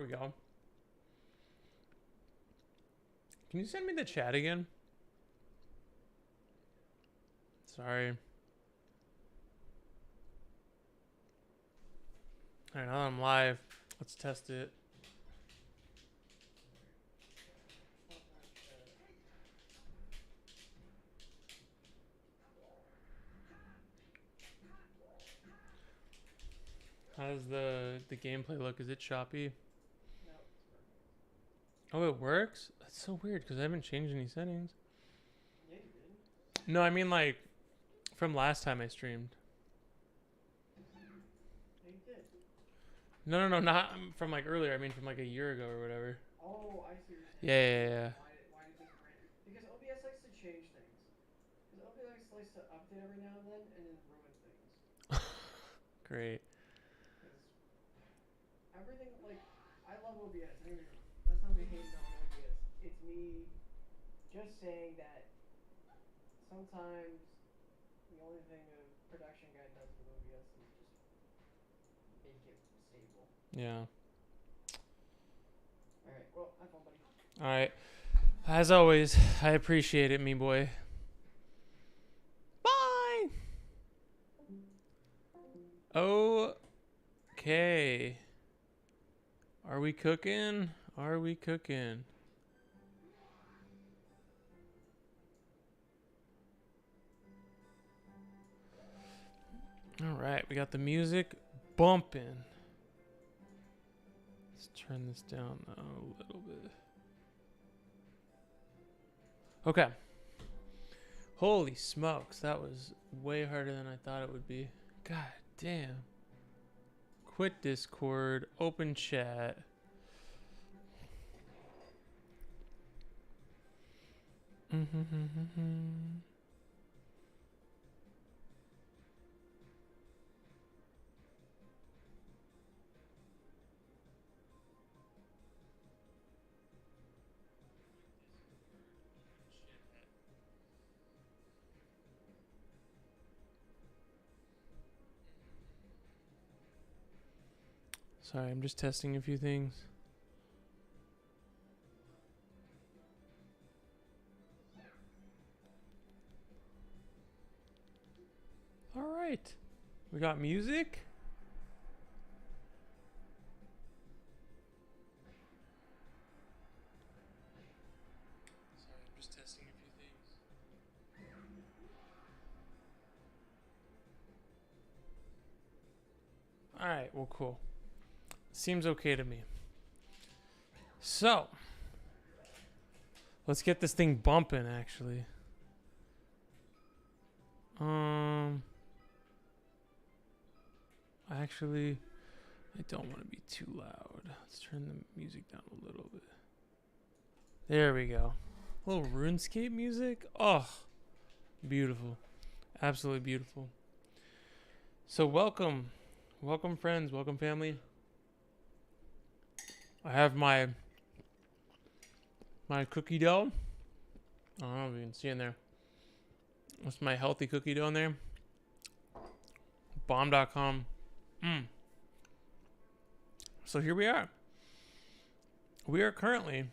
we go. Can you send me the chat again? Sorry. Alright, now that I'm live, let's test it. How does the gameplay look? Is it choppy? Oh, it works? That's so weird because I haven't changed any settings. Yeah, you did. No, I mean like from last time I streamed. Yeah, you did. No, not from like earlier. I mean from like a year ago or whatever. Oh, I see what you're saying. Yeah. Why did this brand? Because OBS likes to change things. Because OBS likes to update every now and then ruin things. Great. Because everything, like, I love OBS. Don't get me wrong. That's not me hating on OBS. It's me just saying that sometimes the only thing a production guy does with OBS is just make it stable. Yeah. Alright, well, have fun, buddy. Alright. As always, I appreciate it, me boy. Bye! Okay. Are we cooking? Are we cooking? Alright, we got the music bumping. Let's turn this down a little bit. Okay. Holy smokes, that was way harder than I thought it would be. God damn. Quit Discord, open chat. Sorry, I'm just testing a few things. All right. We got music. Sorry, I'm just testing a few things. All right, well, cool. Seems okay to me. So, let's get this thing bumping, actually. Actually, I don't want to be too loud. Let's turn the music down a little bit. There we go. A little RuneScape music. Oh, beautiful. Absolutely beautiful. So welcome. Welcome, friends. Welcome, family. I have my cookie dough. I don't know if you can see in there. That's my healthy cookie dough in there. Bomb.com. So here we are. We are currently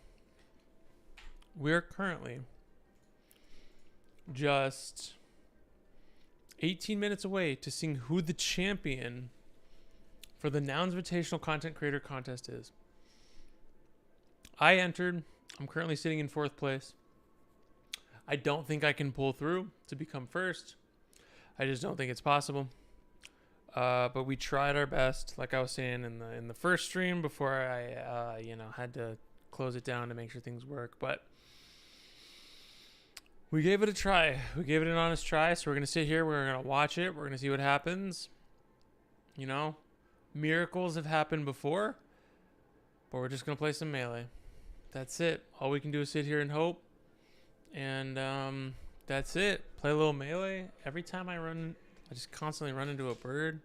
just 18 minutes away to seeing who the champion for the NOUNSVITATIONal Content Creator Contest is. I entered. I'm currently sitting in 4th place. I don't think I can pull through to become first. I just don't think it's possible. But we tried our best, like I was saying in the first stream before I had to close it down to make sure things work. But we gave it a try. We gave it an honest try. So we're gonna sit here. We're gonna watch it. We're gonna see what happens. You know, miracles have happened before, but we're just gonna play some melee. That's it. All we can do is sit here and hope. And that's it. Play a little melee. Every time I run, I just constantly run into a bird.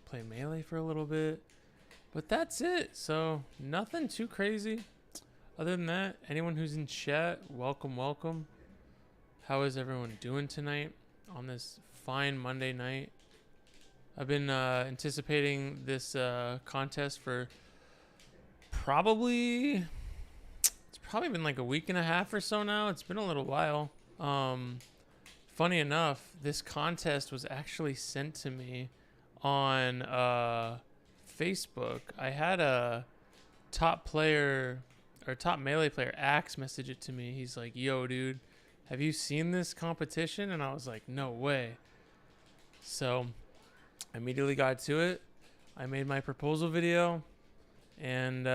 Play melee for a little bit. But that's it. So nothing too crazy. Other than that, anyone who's in chat, welcome, welcome. How is everyone doing tonight on this fine Monday night? I've been anticipating this contest for probably it's probably been like a week and a half or so now. It's been a little while. Funny enough, this contest was actually sent to me on Facebook. I had a top player or top melee player, Axe, message it to me. He's like, "Yo, dude, have you seen this competition?" And I was like, "No way." So I immediately got to it. I made my proposal video and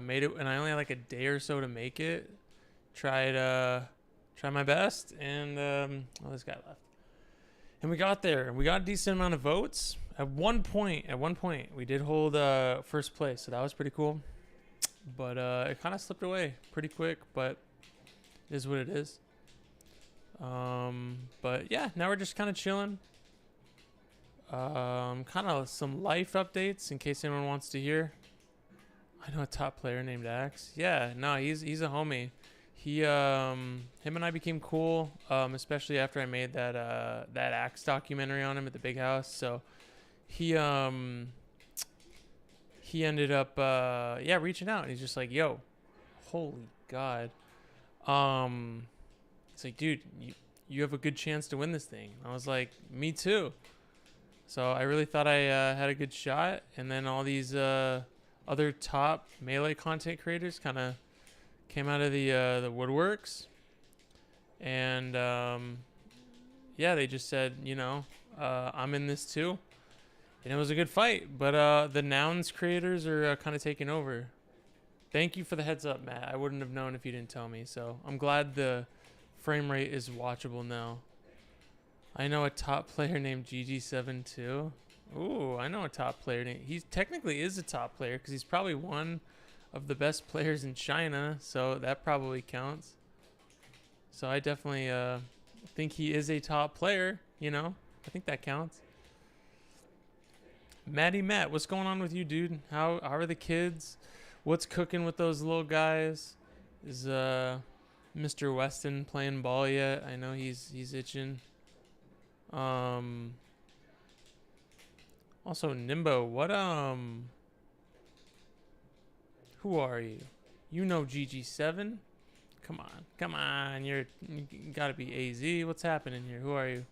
made it, and I only had like a day or so to make it. Tried my best, and this guy left. And we got there. We got a decent amount of votes. At one point, we did hold first place, so that was pretty cool. But it kind of slipped away pretty quick, but it is what it is. But yeah, now we're just kind of chilling. Kind of some life updates in case anyone wants to hear. I know a top player named Axe. Yeah, no, he's a homie. Him and I became cool, especially after I made that Axe documentary on him at the big house. So he ended up reaching out, and he's just like, "Yo, holy God." It's like, "Dude, you have a good chance to win this thing." I was like, "Me too." So I really thought I had a good shot, and then all these other top melee content creators kind of came out of the woodworks, and they just said, I'm in this too, and it was a good fight. But the Nouns creators are kind of taking over. Thank you for the heads up, Matt. I wouldn't have known if you didn't tell me, so I'm glad the frame rate is watchable now. I know a top player named GG7 too. Ooh, I know a top player named... He technically is a top player because he's probably one of the best players in China, so that probably counts. So I definitely think he is a top player, I think that counts. Maddie Matt, what's going on with you, dude? How are the kids? What's cooking with those little guys? Is Mr. Weston playing ball yet? I know he's itching. Also Nimbo, what who are you? You know GG7? Come on, you gotta be AZ. What's happening here? Who are you?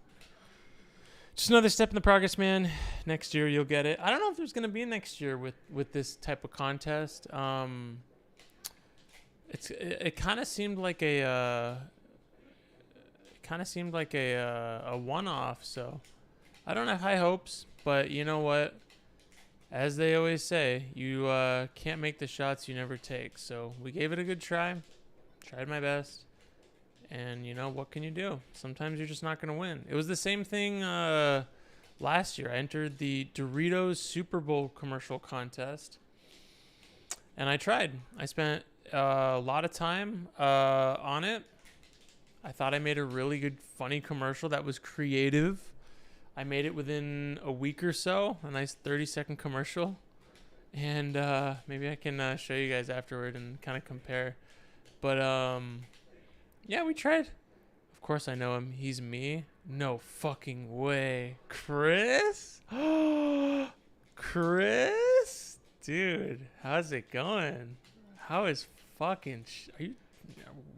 Just another step in the progress, man. Next year you'll get it. I don't know if there's gonna be a next year with this type of contest. It kind of seemed like a one-off, so I don't have high hopes, but you know what? As they always say, you can't make the shots you never take. So we gave it a good try, tried my best, and what can you do? Sometimes you're just not going to win. It was the same thing last year. I entered the Doritos Super Bowl commercial contest, and I tried. I spent a lot of time on it. I thought I made a really good, funny commercial that was creative. I made it within a week or so, a nice 30-second commercial. And maybe I can show you guys afterward and kind of compare. But, we tried. Of course I know him. He's me. No fucking way. Chris? Chris? Dude, how's it going? How is fucking...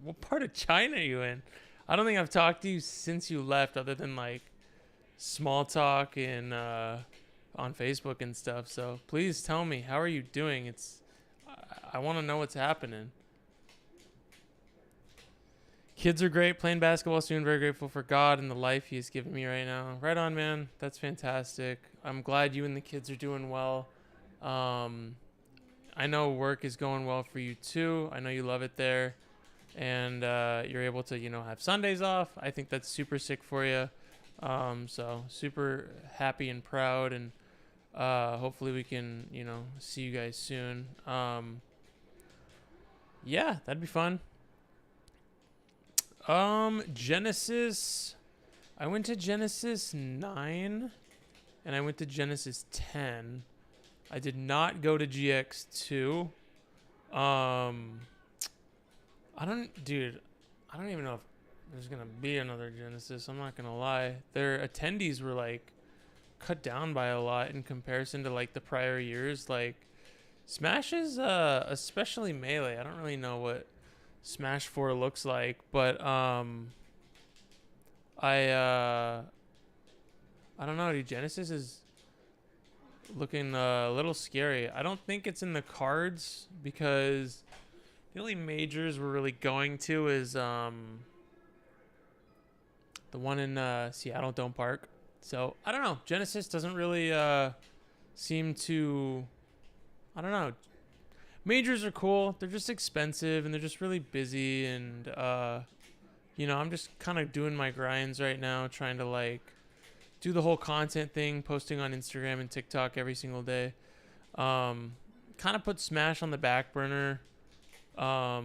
what part of China are you in? I don't think I've talked to you since you left, other than like small talk and on Facebook and stuff. So please tell me, how are you doing? I want to know what's happening. Kids are great, playing basketball soon. Very grateful for God and the life He has given me right now. Right on, man. That's fantastic. I'm glad you and the kids are doing well. I know work is going well for you too. I know you love it there. And you're able to, have Sundays off. I think that's super sick for you. So super happy and proud, and hopefully we can, see you guys soon. Yeah, that'd be fun. Genesis. I went to Genesis 9, and I went to Genesis 10. I did not go to GX2. I don't even know if there's gonna be another Genesis. I'm not gonna lie. Their attendees were like cut down by a lot in comparison to like the prior years. Like Smash is especially Melee. I don't really know what Smash 4 looks like, but I don't know, dude. Genesis is looking a little scary. I don't think it's in the cards because the only majors we're really going to is the one in Seattle Dome Park. So I don't know. Genesis doesn't really seem to. I don't know. Majors are cool. They're just expensive and they're just really busy. And I'm just kind of doing my grinds right now, trying to like do the whole content thing, posting on Instagram and TikTok every single day. Kind of put Smash on the back burner. I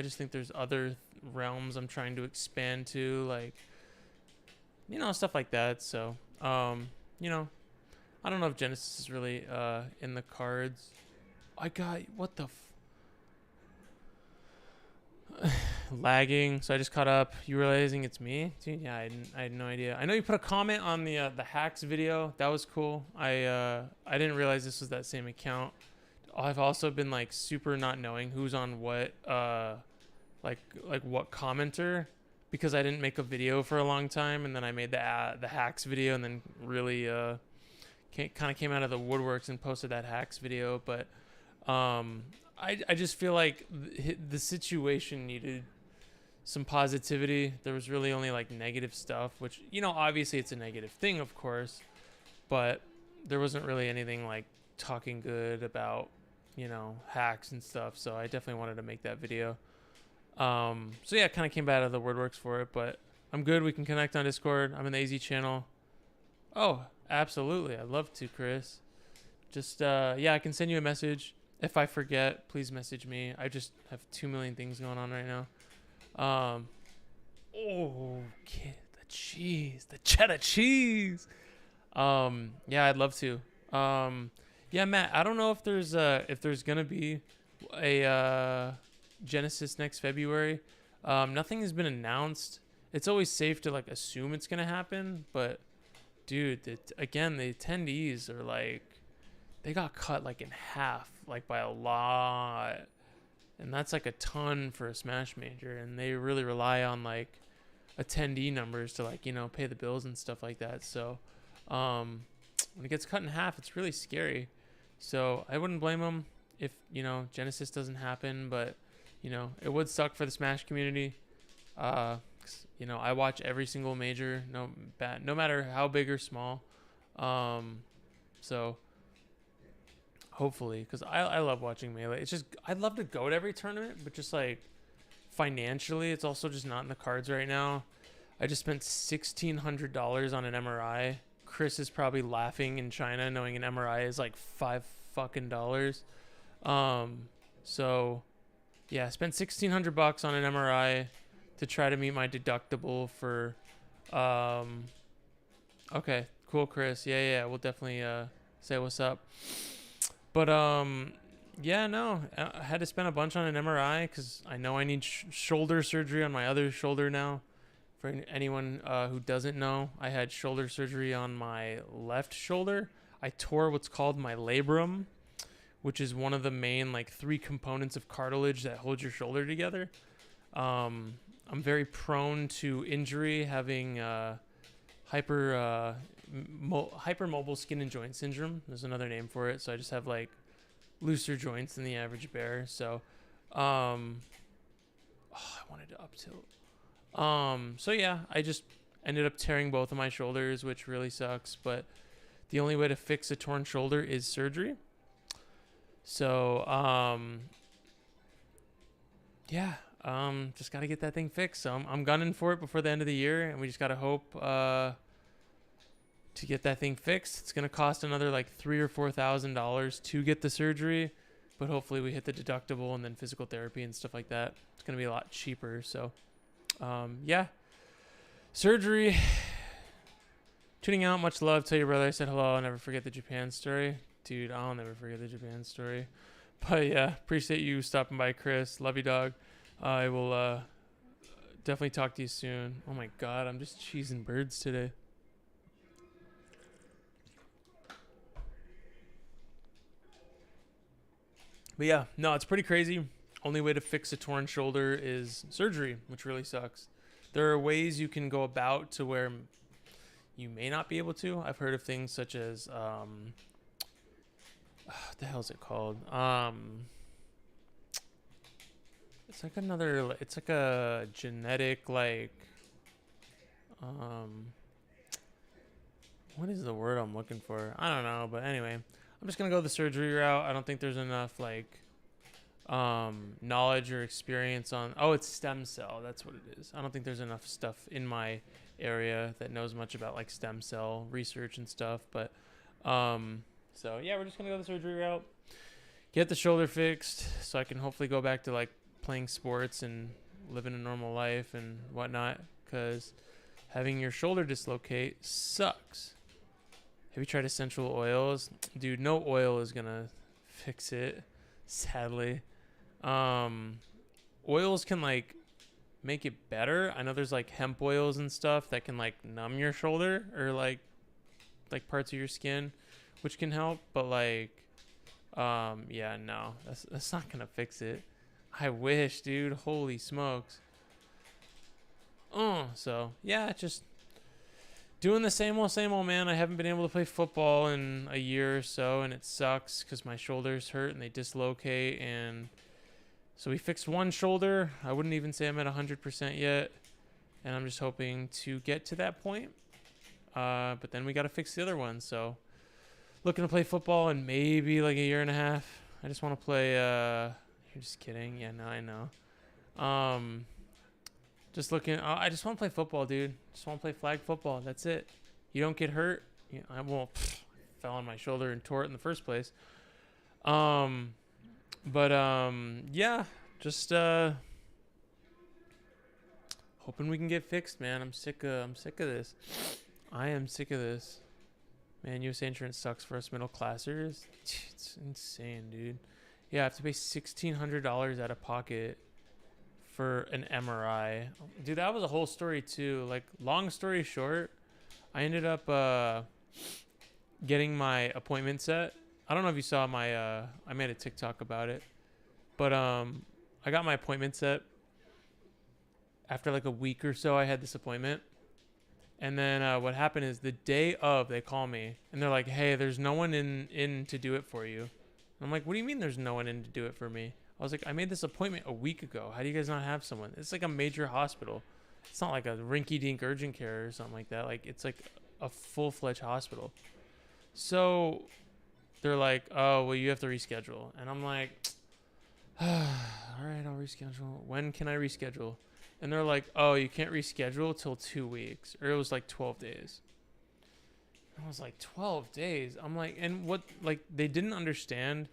just think there's other realms I'm trying to expand to, like, stuff like that. So, I don't know if Genesis is really in the cards. I got what the lagging. So I just caught up. You realizing it's me, dude? Yeah, I had no idea. I know you put a comment on the hacks video. That was cool. I didn't realize this was that same account. I've also been like super not knowing who's on what like what commenter, because I didn't make a video for a long time, and then I made the hacks video, and then really kind of came out of the woodworks and posted that hacks video. But I just feel like the situation needed some positivity. There was really only like negative stuff, which obviously it's a negative thing, of course, but there wasn't really anything like talking good about hacks and stuff. So I definitely wanted to make that video. So yeah, kind of came out of the woodworks for it, but I'm good. We can connect on Discord. I'm in the AZ channel. Oh, absolutely. I'd love to, Chris. Just, I can send you a message. If I forget, please message me. I just have 2 million things going on right now. The cheese, the cheddar cheese. I'd love to. Matt, I don't know if there's gonna be a Genesis next February. Nothing has been announced. It's always safe to like assume it's gonna happen, but dude, the attendees are like, they got cut like in half, like by a lot, and that's like a ton for a Smash major, and they really rely on like attendee numbers to like pay the bills and stuff like that. So when it gets cut in half, it's really scary. So I wouldn't blame them if Genesis doesn't happen, but it would suck for the Smash community. I watch every single major, no matter how big or small. So hopefully, because I love watching Melee. It's just, I'd love to go to every tournament, but just like financially, it's also just not in the cards right now. I just spent $1,600 on an MRI. Chris is probably laughing in China, knowing an MRI is like $5 fucking. So yeah, I spent $1,600 on an MRI to try to meet my deductible for. Okay, cool, Chris. Yeah, we'll definitely say what's up. But I had to spend a bunch on an MRI because I know I need shoulder surgery on my other shoulder now. For anyone who doesn't know, I had shoulder surgery on my left shoulder. I tore what's called my labrum, which is one of the main like 3 components of cartilage that hold your shoulder together. I'm very prone to injury, having hypermobile skin and joint syndrome. There's another name for it. So I just have like looser joints than the average bear. So I wanted to up tilt. So yeah, I just ended up tearing both of my shoulders, which really sucks, but the only way to fix a torn shoulder is surgery. So just got to get that thing fixed. So I'm gunning for it before the end of the year, and we just got to hope to get that thing fixed. It's going to cost another like $3,000 or $4,000 to get the surgery, but hopefully we hit the deductible and then physical therapy and stuff like that. It's going to be a lot cheaper. So surgery. Tuning out. Much love. Tell your brother I said hello. I'll never forget the Japan story. Dude, I'll never forget the Japan story. But yeah, appreciate you stopping by, Chris. Love you, dog. I will definitely talk to you soon. Oh my god, I'm just cheesing birds today. But yeah, no, it's pretty crazy. Only way to fix a torn shoulder is surgery, which really sucks. There are ways you can go about to where you may not be able to. I've heard of things such as what the hell is it called? It's like another. It's like a genetic like. What is the word I'm looking for? I don't know, but anyway, I'm just gonna go the surgery route. I don't think there's enough like knowledge or experience on. Oh, it's stem cell. That's what it is. I don't think there's enough stuff in my area that knows much about like stem cell research and stuff. But so yeah, we're just gonna go the surgery route, get the shoulder fixed, so I can hopefully go back to like playing sports and living a normal life and whatnot. Because having your shoulder dislocate sucks. Have you tried essential oils? Dude, no oil is gonna fix it, sadly. Oils can like make it better. I know there's like hemp oils and stuff that can like numb your shoulder or like parts of your skin, which can help, but like yeah, no. That's not gonna fix it. I wish, dude. Holy smokes. So yeah, just doing the same old, man. I haven't been able to play football in a year or so, and it sucks because my shoulders hurt and they dislocate. And so we fixed one shoulder. I wouldn't even say I'm at 100% yet, and I'm just hoping to get to that point. But then we got to fix the other one. So looking to play football in maybe like a year and a half. I just want to play. You're just kidding. Yeah, no, I know. Just looking. I just want to play football, dude. Just want to play flag football. That's it. You don't get hurt. I won't. Fell on my shoulder and tore it in the first place. Yeah. Just hoping we can get fixed, man. I'm sick of this. I am sick of this. Man, USA insurance sucks for us middle classers. It's insane, dude. Yeah, I have to pay $1,600 out of pocket for an MRI. Dude, that was a whole story too. Like, long story short, I ended up getting my appointment set. I don't know if you saw my I made a TikTok about it. But I got my appointment set after like a week or so. I had this appointment. And then what happened is the day of, they call me and they're like, "Hey, there's no one in to do it for you." And I'm like, "What do you mean there's no one in to do it for me?" I was like, "I made this appointment a week ago. How do you guys not have someone?" It's like a major hospital. It's not like a rinky-dink urgent care or something like that. Like, it's like a full-fledged hospital. So they're like, "Oh, well, you have to reschedule." And I'm like, "All right, I'll reschedule. When can I reschedule?" And they're like, "Oh, you can't reschedule till 2 weeks." Or it was like 12 days. I was like, 12 days? I'm like, and what, like, they didn't understand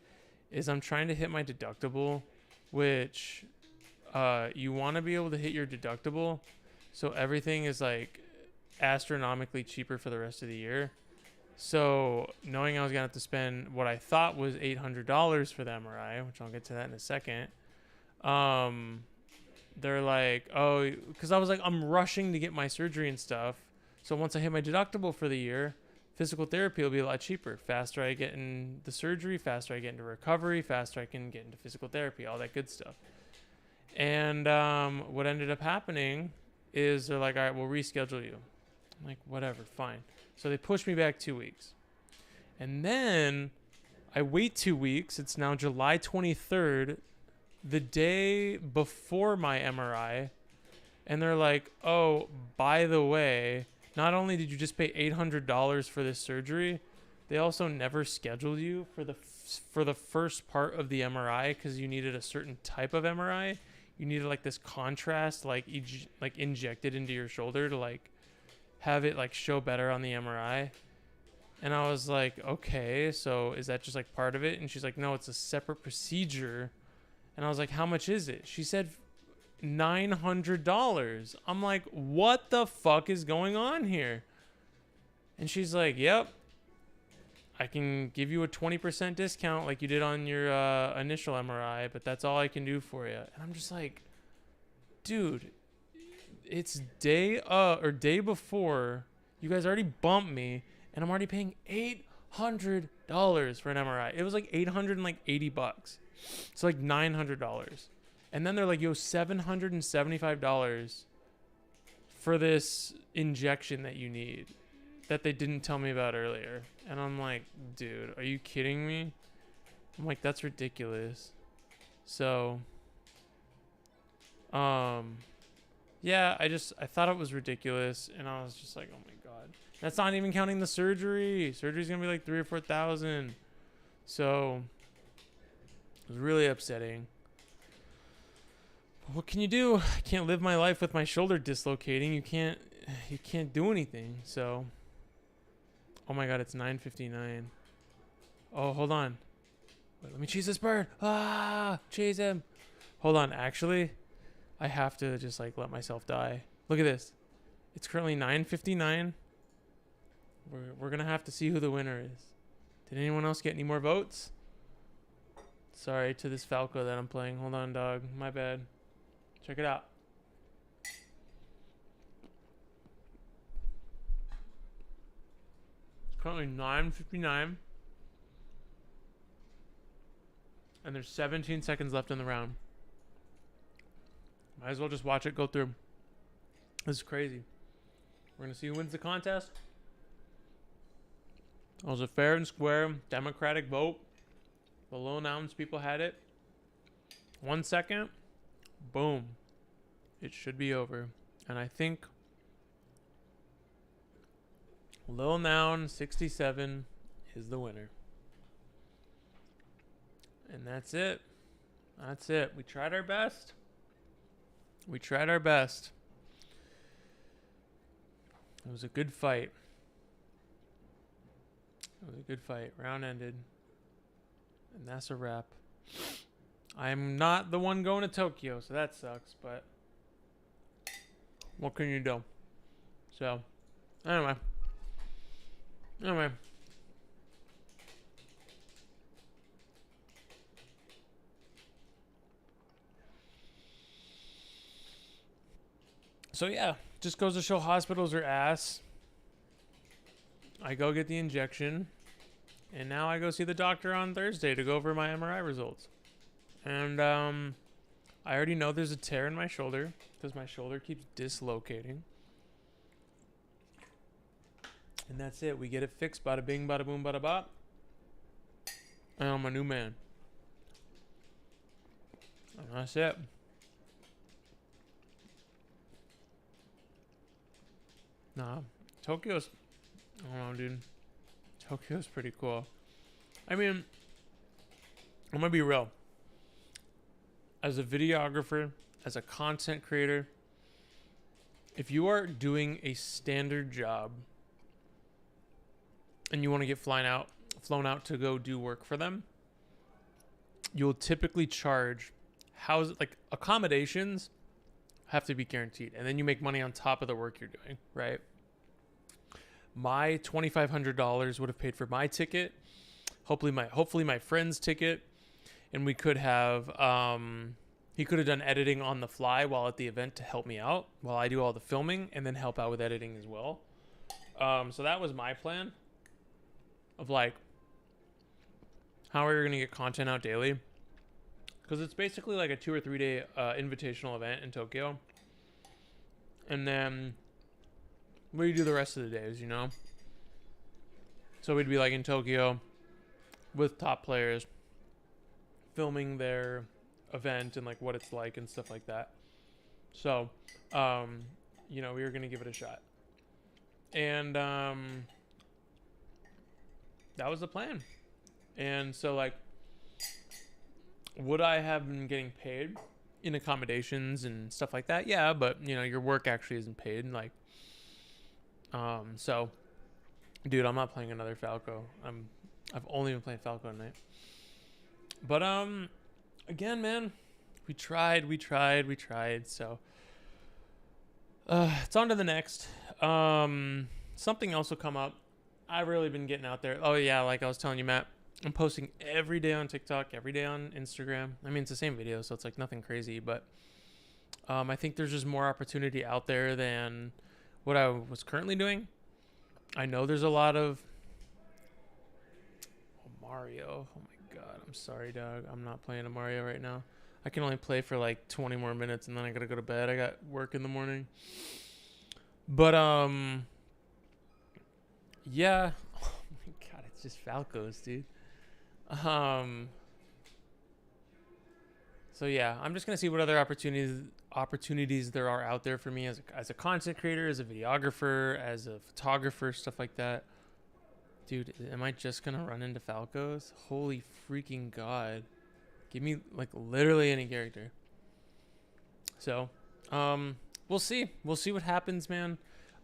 is I'm trying to hit my deductible, which you want to be able to hit your deductible so everything is like astronomically cheaper for the rest of the year. So knowing I was gonna have to spend what I thought was $800 for the MRI, which I'll get to that in a second, they're like, "Oh," because I was like, I'm rushing to get my surgery and stuff, so once I hit my deductible for the year, physical therapy will be a lot cheaper. Faster I get in the surgery, faster I get into recovery, faster I can get into physical therapy, all that good stuff. And what ended up happening is they're like, "All right, we'll reschedule you." I'm like, "Whatever, fine." So they pushed me back 2 weeks. And then I wait 2 weeks. It's now July 23rd, the day before my MRI. And they're like, "Oh, by the way, not only did you just pay $800 for this surgery, they also never scheduled you for the first part of the MRI because you needed a certain type of MRI. You needed like this contrast, like injected into your shoulder to like have it like show better on the MRI." And I was like, "Okay, so is that just like part of it?" And she's like, "No, it's a separate procedure." And I was like, "How much is it?" She said $900. I'm like, "What the fuck is going on here?" And she's like, "Yep, I can give you a 20% discount like you did on your initial MRI, but that's all I can do for you." And I'm just like, dude, it's day before. You guys already bumped me, and I'm already paying $700 for an MRI. It was like $880. It's like $900. And then they're like, yo, $775 for this injection that you need that they didn't tell me about earlier. And I'm like, dude, are you kidding me? I'm like, that's ridiculous. So, yeah, I thought it was ridiculous, and I was just like, oh my god. That's not even counting the surgery. Surgery's gonna be like 3,000 or 4,000. So, it was really upsetting. But what can you do? I can't live my life with my shoulder dislocating. You can't do anything. So, oh my god, it's 9:59. Oh, hold on. Wait, let me chase this bird. Ah, chase him. Hold on, actually, I have to just like let myself die. Look at this. It's currently 9:59. We're gonna have to see who the winner is. Did anyone else get any more votes? Sorry to this Falco that I'm playing. Hold on, dog. My bad. Check it out. It's currently 9:59. And there's 17 seconds left in the round. Might as well just watch it go through. This is crazy. We're going to see who wins the contest. It was a fair and square democratic vote. The Lil Nouns people had it. 1 second. Boom. It should be over. And I think Lil Noun 67 is the winner. And that's it. That's it. We tried our best. We tried our best. It was a good fight. It was a good fight. Round ended. And that's a wrap. I'm not the one going to Tokyo, so that sucks, but what can you do? So, anyway. So yeah, just goes to show hospitals are ass. I go get the injection, and now I go see the doctor on Thursday to go over my MRI results. And I already know there's a tear in my shoulder because my shoulder keeps dislocating. And that's it. We get it fixed. Bada bing, bada boom, bada bop. And I'm a new man. And that's it. Nah, Tokyo's, I don't know, dude. Tokyo's pretty cool. I mean, I'm gonna be real. As a videographer, as a content creator, if you are doing a standard job and you want to get flown out to go do work for them, you'll typically charge like accommodations have to be guaranteed, and then you make money on top of the work you're doing, right? My $2,500 would have paid for my ticket, hopefully my friend's ticket, and we could have he could have done editing on the fly while at the event to help me out while I do all the filming and then help out with editing as well. So that was my plan of like how are we gonna get content out daily. Because it's basically like a 2 or 3 day invitational event in Tokyo. And then what do you do the rest of the days, you know? So we'd be like in Tokyo with top players filming their event and like what it's like and stuff like that. So, you know, we were going to give it a shot. And that was the plan. And so like, would I have been getting paid in accommodations and stuff like that? Yeah, but you know, your work actually isn't paid. Like, so, dude, I'm not playing another Falco. I've only been playing Falco tonight. But again, man, we tried. So, it's on to the next. Something else will come up. I've really been getting out there. Oh yeah, like I was telling you, Matt. I'm posting every day on TikTok, every day on Instagram. I mean, it's the same video, so it's like nothing crazy, but I think there's just more opportunity out there than what I was currently doing. I know there's a lot of Mario. Oh my god, I'm sorry, dog. I'm not playing a Mario right now. I can only play for like 20 more minutes and then I gotta go to bed. I got work in the morning. But yeah. Oh my god, it's just Falcos, dude. Um so yeah, I'm just gonna see what other opportunities there are out there for me as a content creator, as a videographer, as a photographer, stuff like that. Dude, am I just gonna run into Falcos? Holy freaking god. Give me like literally any character. So, we'll see. We'll see what happens, man.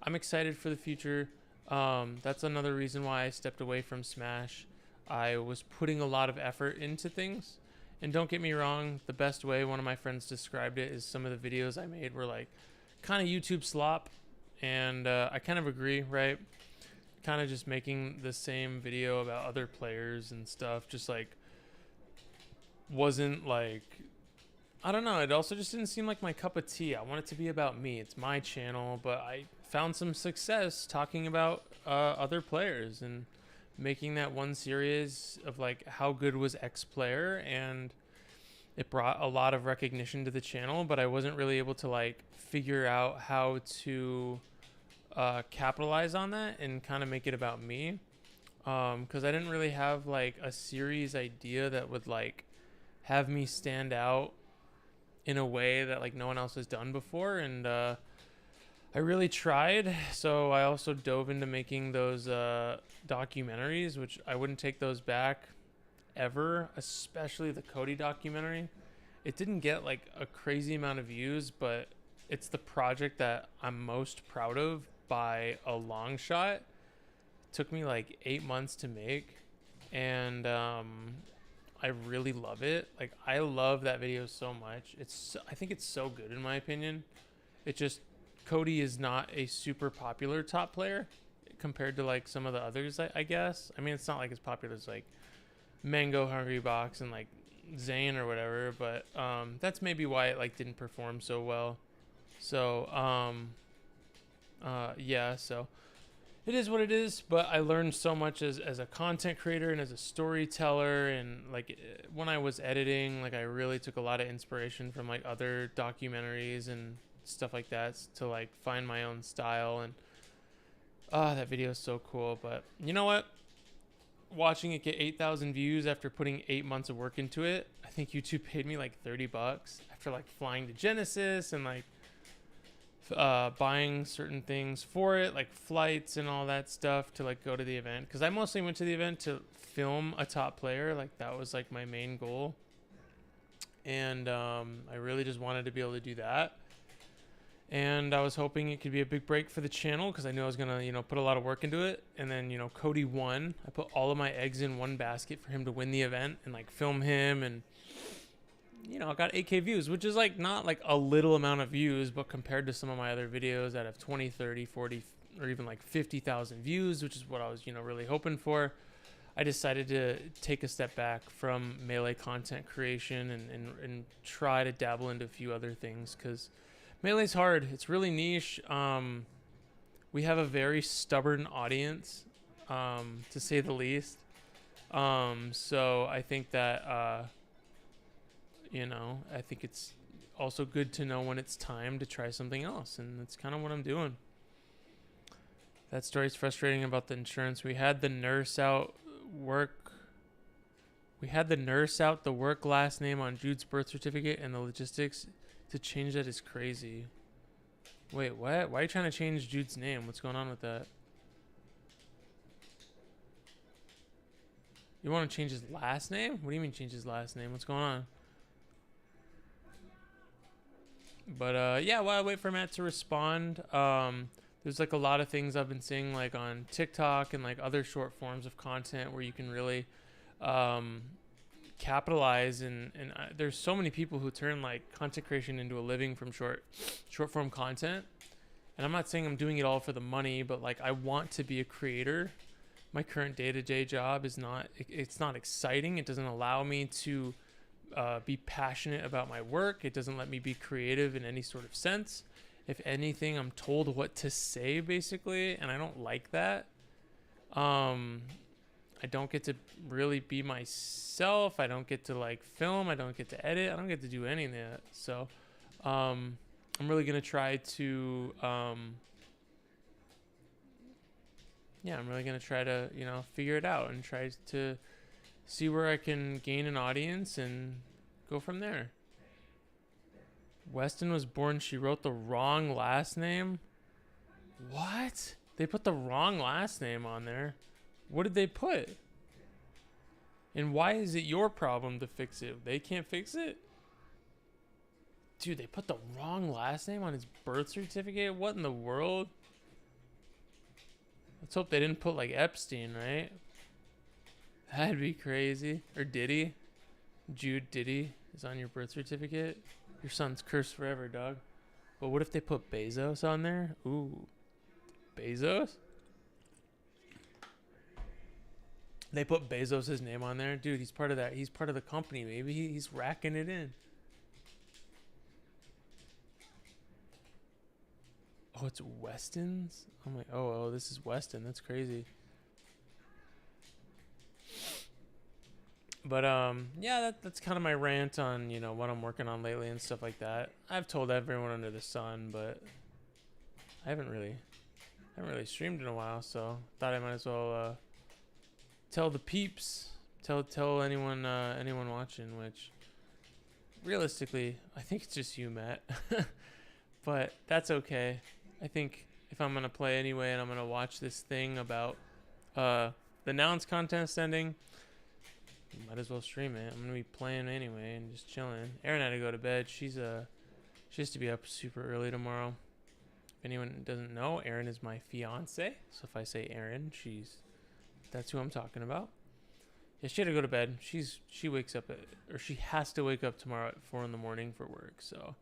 I'm excited for the future. That's another reason why I stepped away from Smash. I was putting a lot of effort into things. And don't get me wrong, the best way one of my friends described it is some of the videos I made were like kind of YouTube slop. And I kind of agree, right? Kind of just making the same video about other players and stuff. Just like wasn't like, I don't know. It also just didn't seem like my cup of tea. I want it to be about me. It's my channel, but I found some success talking about other players and making that one series of like how good was X player, and it brought a lot of recognition to the channel, but I wasn't really able to like figure out how to capitalize on that and kind of make it about me, because I didn't really have like a series idea that would like have me stand out in a way that like no one else has done before. And I really tried, so I also dove into making those documentaries, which I wouldn't take those back ever, especially the Cody documentary. It didn't get like a crazy amount of views, but it's the project that I'm most proud of by a long shot. It took me like 8 months to make, and I really love it. Like, I love that video so much. I think it's so good in my opinion. It just, Cody is not a super popular top player compared to like some of the others, I guess. I mean, it's not like as popular as like Mango Hungry Box and like Zane or whatever, but that's maybe why it like didn't perform so well. So yeah, so it is what it is. But I learned so much as a content creator and as a storyteller, and like when I was editing, like I really took a lot of inspiration from like other documentaries and stuff like that to like find my own style. And that video is so cool. But you know what, watching it get 8,000 views after putting 8 months of work into it, I think YouTube paid me like $30 after like flying to Genesis and like buying certain things for it, like flights and all that stuff to like go to the event, because I mostly went to the event to film a top player. Like that was like my main goal, and I really just wanted to be able to do that. And I was hoping it could be a big break for the channel, because I knew I was gonna, you know, put a lot of work into it. And then, you know, Cody won. I put all of my eggs in one basket for him to win the event and like film him. And, you know, I got 8K views, which is like not like a little amount of views, but compared to some of my other videos that have 20, 30, 40, or even like 50,000 views, which is what I was, you know, really hoping for, I decided to take a step back from Melee content creation and try to dabble into a few other things, because Melee's hard. It's really niche. We have a very stubborn audience, to say the least. So I think that, you know, I think it's also good to know when it's time to try something else. And that's kind of what I'm doing. That story's frustrating about the insurance. We had the nurse out the work last name on Jude's birth certificate, and the logistics to change that is crazy. Wait, what? Why are you trying to change Jude's name? What's going on with that? You want to change his last name? What do you mean change his last name? What's going on? But yeah, while I wait for Matt to respond, there's like a lot of things I've been seeing like on TikTok and like other short forms of content where you can really capitalize, and there's so many people who turn like content creation into a living from short form content. And I'm not saying I'm doing it all for the money, but like I want to be a creator. My current day-to-day job is not exciting. It doesn't allow me to be passionate about my work. It doesn't let me be creative in any sort of sense. If anything, I'm told what to say basically, and I don't like that. I don't get to really be myself. I don't get to like film. I don't get to edit. I don't get to do any of that. So I'm really gonna try to I'm really gonna try to figure it out and try to see where I can gain an audience and go from there. Weston was born. She wrote the wrong last name. What? They put the wrong last name on there. What did they put? And why is it your problem to fix it? They can't fix it? Dude, they put the wrong last name on his birth certificate? What in the world? Let's hope they didn't put like Epstein, right? That'd be crazy. Or Diddy. Jude Diddy is on your birth certificate. Your son's cursed forever, dog. But what if they put Bezos on there? Ooh. Bezos? They put Bezos' name on there. Dude, he's part of that. He's part of the company. Maybe he's racking it in. Oh, it's Weston's? I'm like, oh, this is Weston. That's crazy. But yeah, that's kind of my rant on what I'm working on lately and stuff like that. I've told everyone under the sun, but I haven't really streamed in a while, so thought I might as well tell the peeps, tell anyone watching. Which realistically, I think it's just you, Matt. But that's okay. I think if I'm gonna play anyway and I'm gonna watch this thing about the nouns contest ending, might as well stream it. I'm gonna be playing anyway and just chilling. Erin had to go to bed. She has to be up super early tomorrow. If anyone doesn't know, Erin is my fiance. So if I say Erin, that's who I'm talking about. Yeah, she had to go to bed. She wakes up she has to wake up tomorrow at 4 a.m. for work. So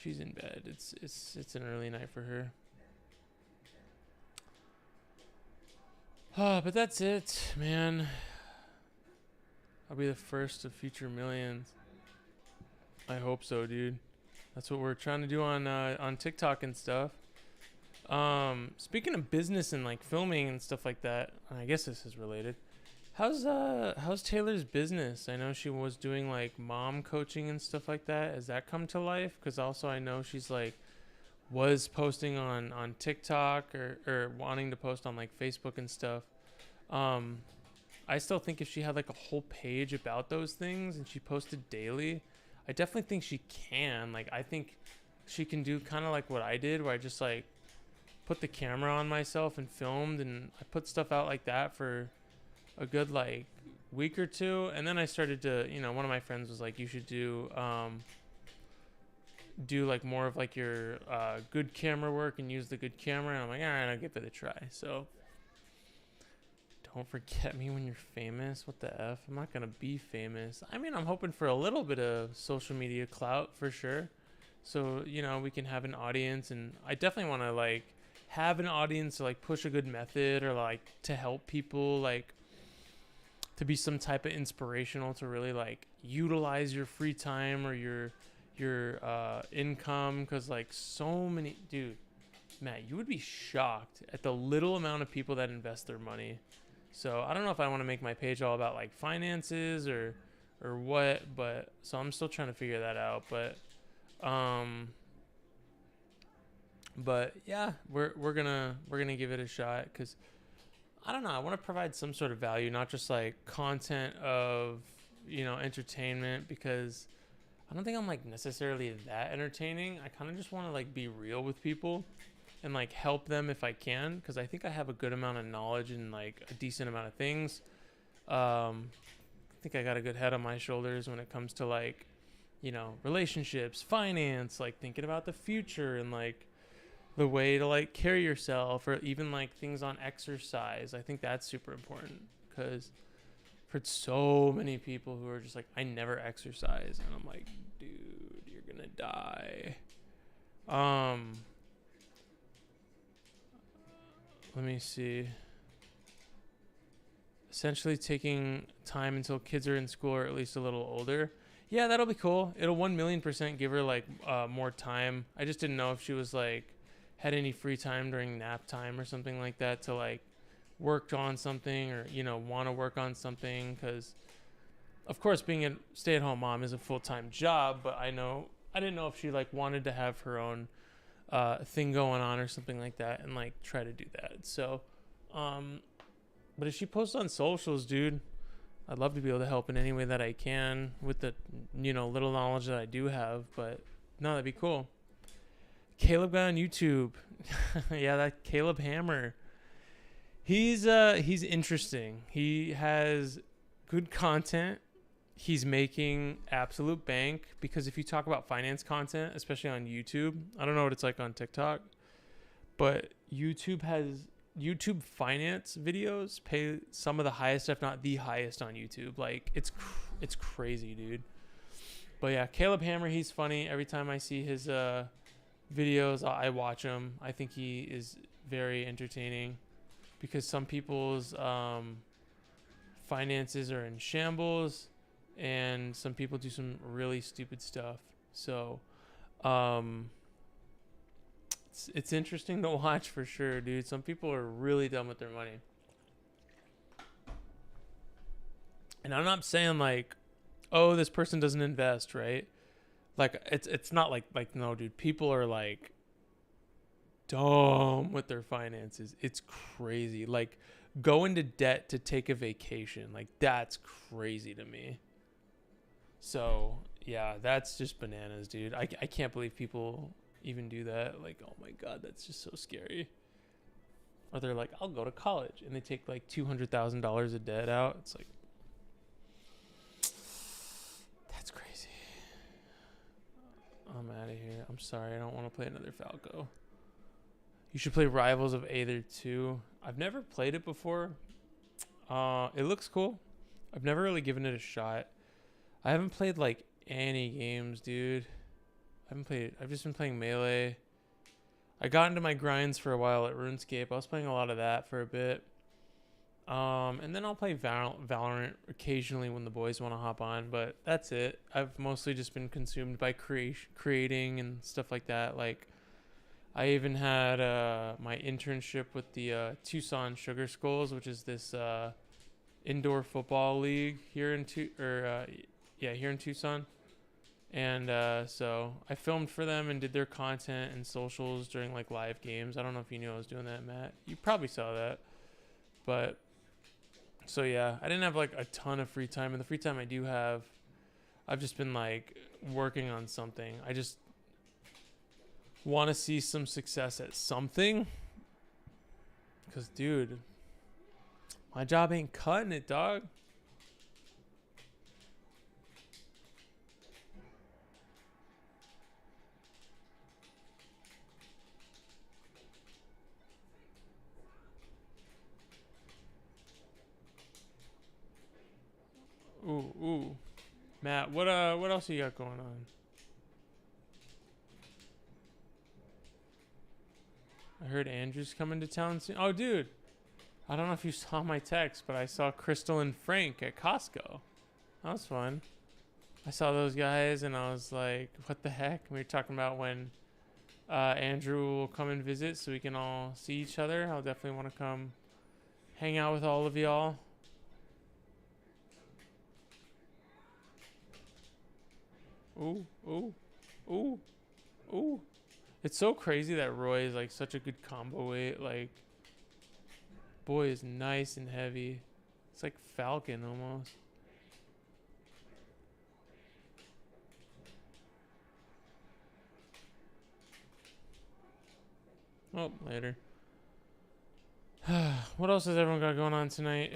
she's in bed. It's an early night for her. But that's it, man. I'll be the first of future millions. I hope so, dude. That's what we're trying to do on TikTok and stuff. Speaking of business and like filming and stuff like that, I guess this is related. How's Taylor's business? I know she was doing like mom coaching and stuff like that. Has that come to life? Because also I know she's like was posting on TikTok or wanting to post on like Facebook and stuff. I still think if she had like a whole page about those things and she posted daily, I definitely think she can. Like, I think she can do kind of like what I did, where I just like put the camera on myself and filmed, and I put stuff out like that for a good like week or two. And then I started to, one of my friends was like, you should do like more of like your good camera work and use the good camera. And I'm like, all right, I'll give it a try. So don't forget me when you're famous. What the F? I'm not going to be famous. I mean, I'm hoping for a little bit of social media clout for sure. So, we can have an audience, and I definitely want to like have an audience to like push a good method, or like to help people, like to be some type of inspirational to really like utilize your free time or your income. Cause like so many, dude, Matt, you would be shocked at the little amount of people that invest their money. So I don't know if I want to make my page all about like finances or what, but so I'm still trying to figure that out. But yeah, we're gonna give it a shot, because I don't know, I want to provide some sort of value, not just like content of entertainment, because I don't think I'm like necessarily that entertaining. I kind of just want to like be real with people and like help them if I can, because I think I have a good amount of knowledge and like a decent amount of things. I think I got a good head on my shoulders when it comes to like relationships, finance, like thinking about the future, and like the way to like carry yourself, or even like things on exercise. I think that's super important, because I've heard so many people who are just like, I never exercise, and I'm like, dude, you're gonna die. Let me see. Essentially taking time until kids are in school, or at least a little older. Yeah, that'll be cool. It'll 1,000,000% give her like more time. I just didn't know if she was like had any free time during nap time or something like that to like worked on something or, you know, want to work on something. Because, of course, being a stay-at-home mom is a full-time job, but I didn't know if she like wanted to have her own thing going on or something like that and like try to do that. So, but if she posts on socials, dude, I'd love to be able to help in any way that I can with the, you know, little knowledge that I do have. But no, that'd be cool. Caleb guy on YouTube. Yeah, that Caleb Hammer. He's interesting. He has good content. He's making absolute bank because if you talk about finance content, especially on YouTube, I don't know what it's like on TikTok, but YouTube finance videos pay some of the highest, if not the highest, on YouTube. Like it's crazy, dude. But yeah, Caleb Hammer, he's funny. Every time I see his videos, I watch him. I think he is very entertaining because some people's finances are in shambles and some people do some really stupid stuff. So it's interesting to watch for sure, dude. Some people are really dumb with their money. And I'm not saying like, oh, this person doesn't invest, right? Like it's not like no, dude. People are like dumb with their finances. It's crazy. Like go into debt to take a vacation. Like that's crazy to me. So yeah, that's just bananas, dude. I can't believe people even do that. Like, oh my god, that's just so scary. Or they're like, I'll go to college, and they take like $200,000 of debt out. It's like, that's crazy. I'm out of here. I'm sorry, I don't want to play another Falco. You should play Rivals of Aether 2. I've never played it before. It looks cool. I've never really given it a shot. I haven't played like any games, dude. I've just been playing Melee. I got into my grinds for a while at RuneScape. I was playing a lot of that for a bit. And then I'll play Valorant occasionally when the boys want to hop on, but that's it. I've mostly just been consumed by creating and stuff like that. Like, I even had my internship with the Tucson Sugar Skulls, which is this indoor football league here in here in Tucson. And so I filmed for them and did their content and socials during like live games. I don't know if you knew I was doing that, Matt. You probably saw that. But so yeah, I didn't have like a ton of free time, and the free time I do have, I've just been like working on something. I just want to see some success at something. Cause dude, my job ain't cutting it, dog. Ooh. Matt, what else you got going on? I heard Andrew's coming to town soon. Oh, dude. I don't know if you saw my text, but I saw Crystal and Frank at Costco. That was fun. I saw those guys and I was like, what the heck? We were talking about when Andrew will come and visit so we can all see each other. I'll definitely want to come hang out with all of y'all. Ooh. It's so crazy that Roy is like such a good combo weight. Like, boy is nice and heavy. It's like Falcon almost. Oh, later. What else has everyone got going on tonight?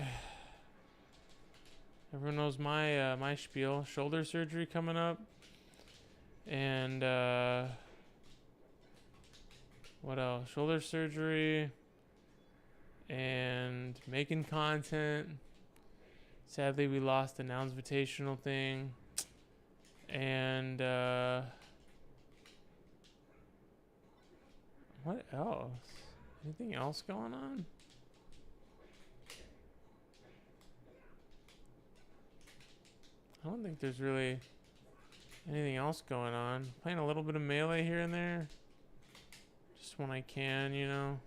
Everyone knows my my spiel. Shoulder surgery coming up. And what else? Shoulder surgery and making content. Sadly, we lost the Nounsvitational thing. And what else? Anything else going on? I don't think there's really anything else going on. Playing a little bit of Melee here and there. Just when I can, you know.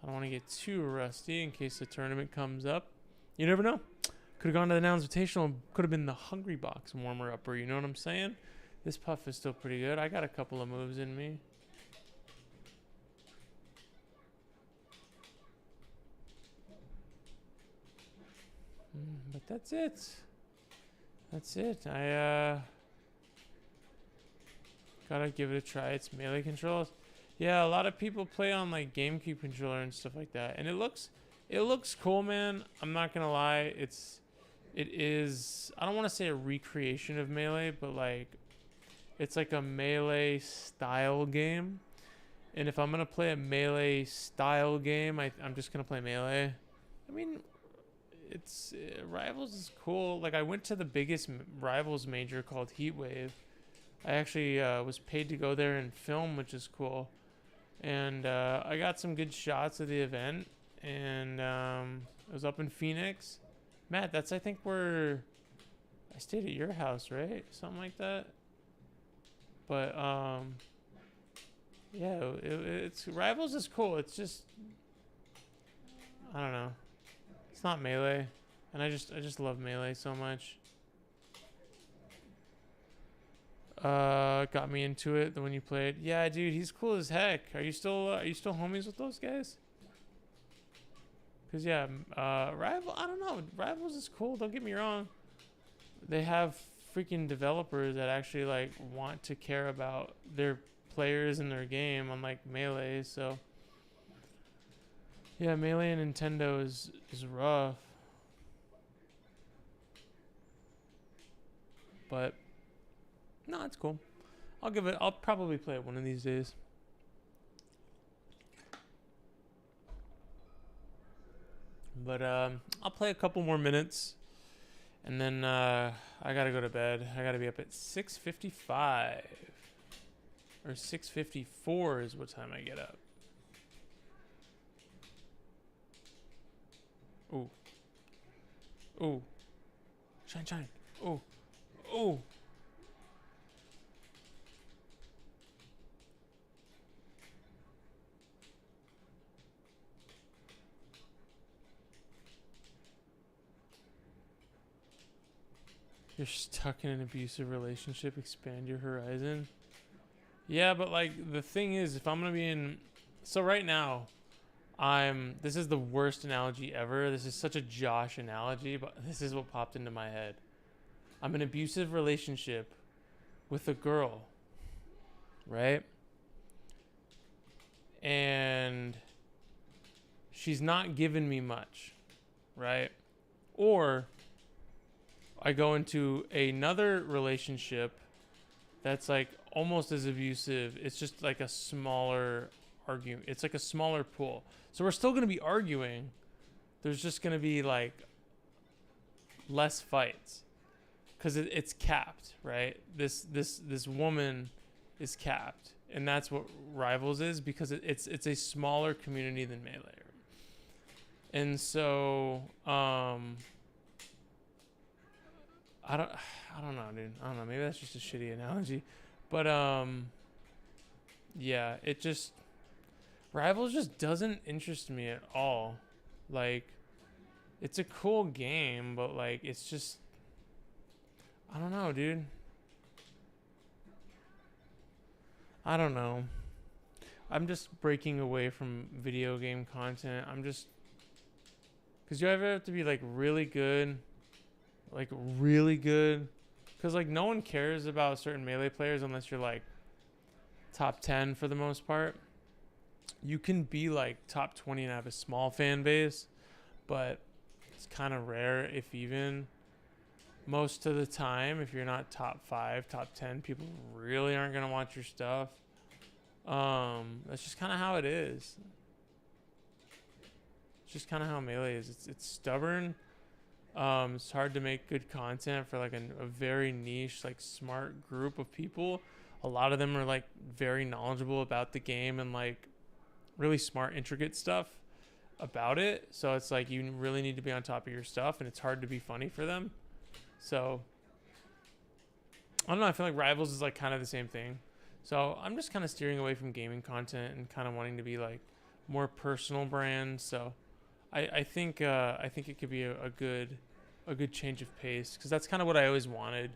I don't want to get too rusty in case the tournament comes up. You never know. Could have gone to the Nounsvitational. Could have been the Hungry Box warmer upper. You know what I'm saying? This puff is still pretty good. I got a couple of moves in me. But that's it. That's it. I gotta give it a try. It's melee controls. Yeah, a lot of people play on like GameCube controller and stuff like that, and it looks cool, man. I'm not gonna lie. It is. I don't want to say a recreation of Melee, but like it's like a Melee style game. And if I'm gonna play a Melee style game, I'm just gonna play Melee. I mean, it's Rivals is cool. Like I went to the biggest Rivals major called Heatwave. I actually was paid to go there and film, which is cool. And I got some good shots of the event. And it was up in Phoenix. Matt, that's I think where I stayed at your house, right? Something like that. But yeah, it's Rivals is cool. It's just I don't know. It's not Melee, and I just love Melee so much. Got me into it the one you played. Yeah, dude, he's cool as heck. Are you still homies with those guys? Cause yeah, Rival. I don't know. Rivals is cool. Don't get me wrong. They have freaking developers that actually like want to care about their players in their game, unlike Melee. So yeah, Melee and Nintendo is rough. But no, it's cool. I'll probably play it one of these days. But I'll play a couple more minutes, and then I gotta go to bed. I gotta be up at 6:55 or 6:54 is what time I get up. Ooh, ooh, shine, ooh, ooh. You're stuck in an abusive relationship. Expand your horizon. Yeah, but like the thing is, if I'm gonna be in, so right now, This is the worst analogy ever. This is such a Josh analogy, but this is what popped into my head. I'm in an abusive relationship with a girl, right? And she's not giving me much, right? Or I go into another relationship that's like almost as abusive. It's just like a smaller argument. It's like a smaller pool. So we're still going to be arguing. There's just going to be like less fights because it's capped, right? This woman is capped, and that's what Rivals is because it's a smaller community than Melee. And so I don't know, dude. I don't know. Maybe that's just a shitty analogy. But yeah, it just Rivals just doesn't interest me at all. Like, it's a cool game, but like it's just I don't know, dude. I don't know. I'm just breaking away from video game content. I'm just because you ever have to be like really good. Like really good, because like no one cares about certain Melee players unless you're like top 10 for the most part. You can be like top 20 and have a small fan base, but it's kind of rare, if even. Most of the time, if you're not top 5, top 10, people really aren't gonna want your stuff. That's just kind of how it is. It's just kind of how Melee is. It's stubborn. It's hard to make good content for like a very niche, like smart group of people. A lot of them are like very knowledgeable about the game and like really smart, intricate stuff about it. So it's like you really need to be on top of your stuff, and it's hard to be funny for them. So I don't know. I feel like Rivals is like kind of the same thing. So I'm just kind of steering away from gaming content and kind of wanting to be like more personal brand. So I think it could be a good change of pace, because that's kind of what I always wanted,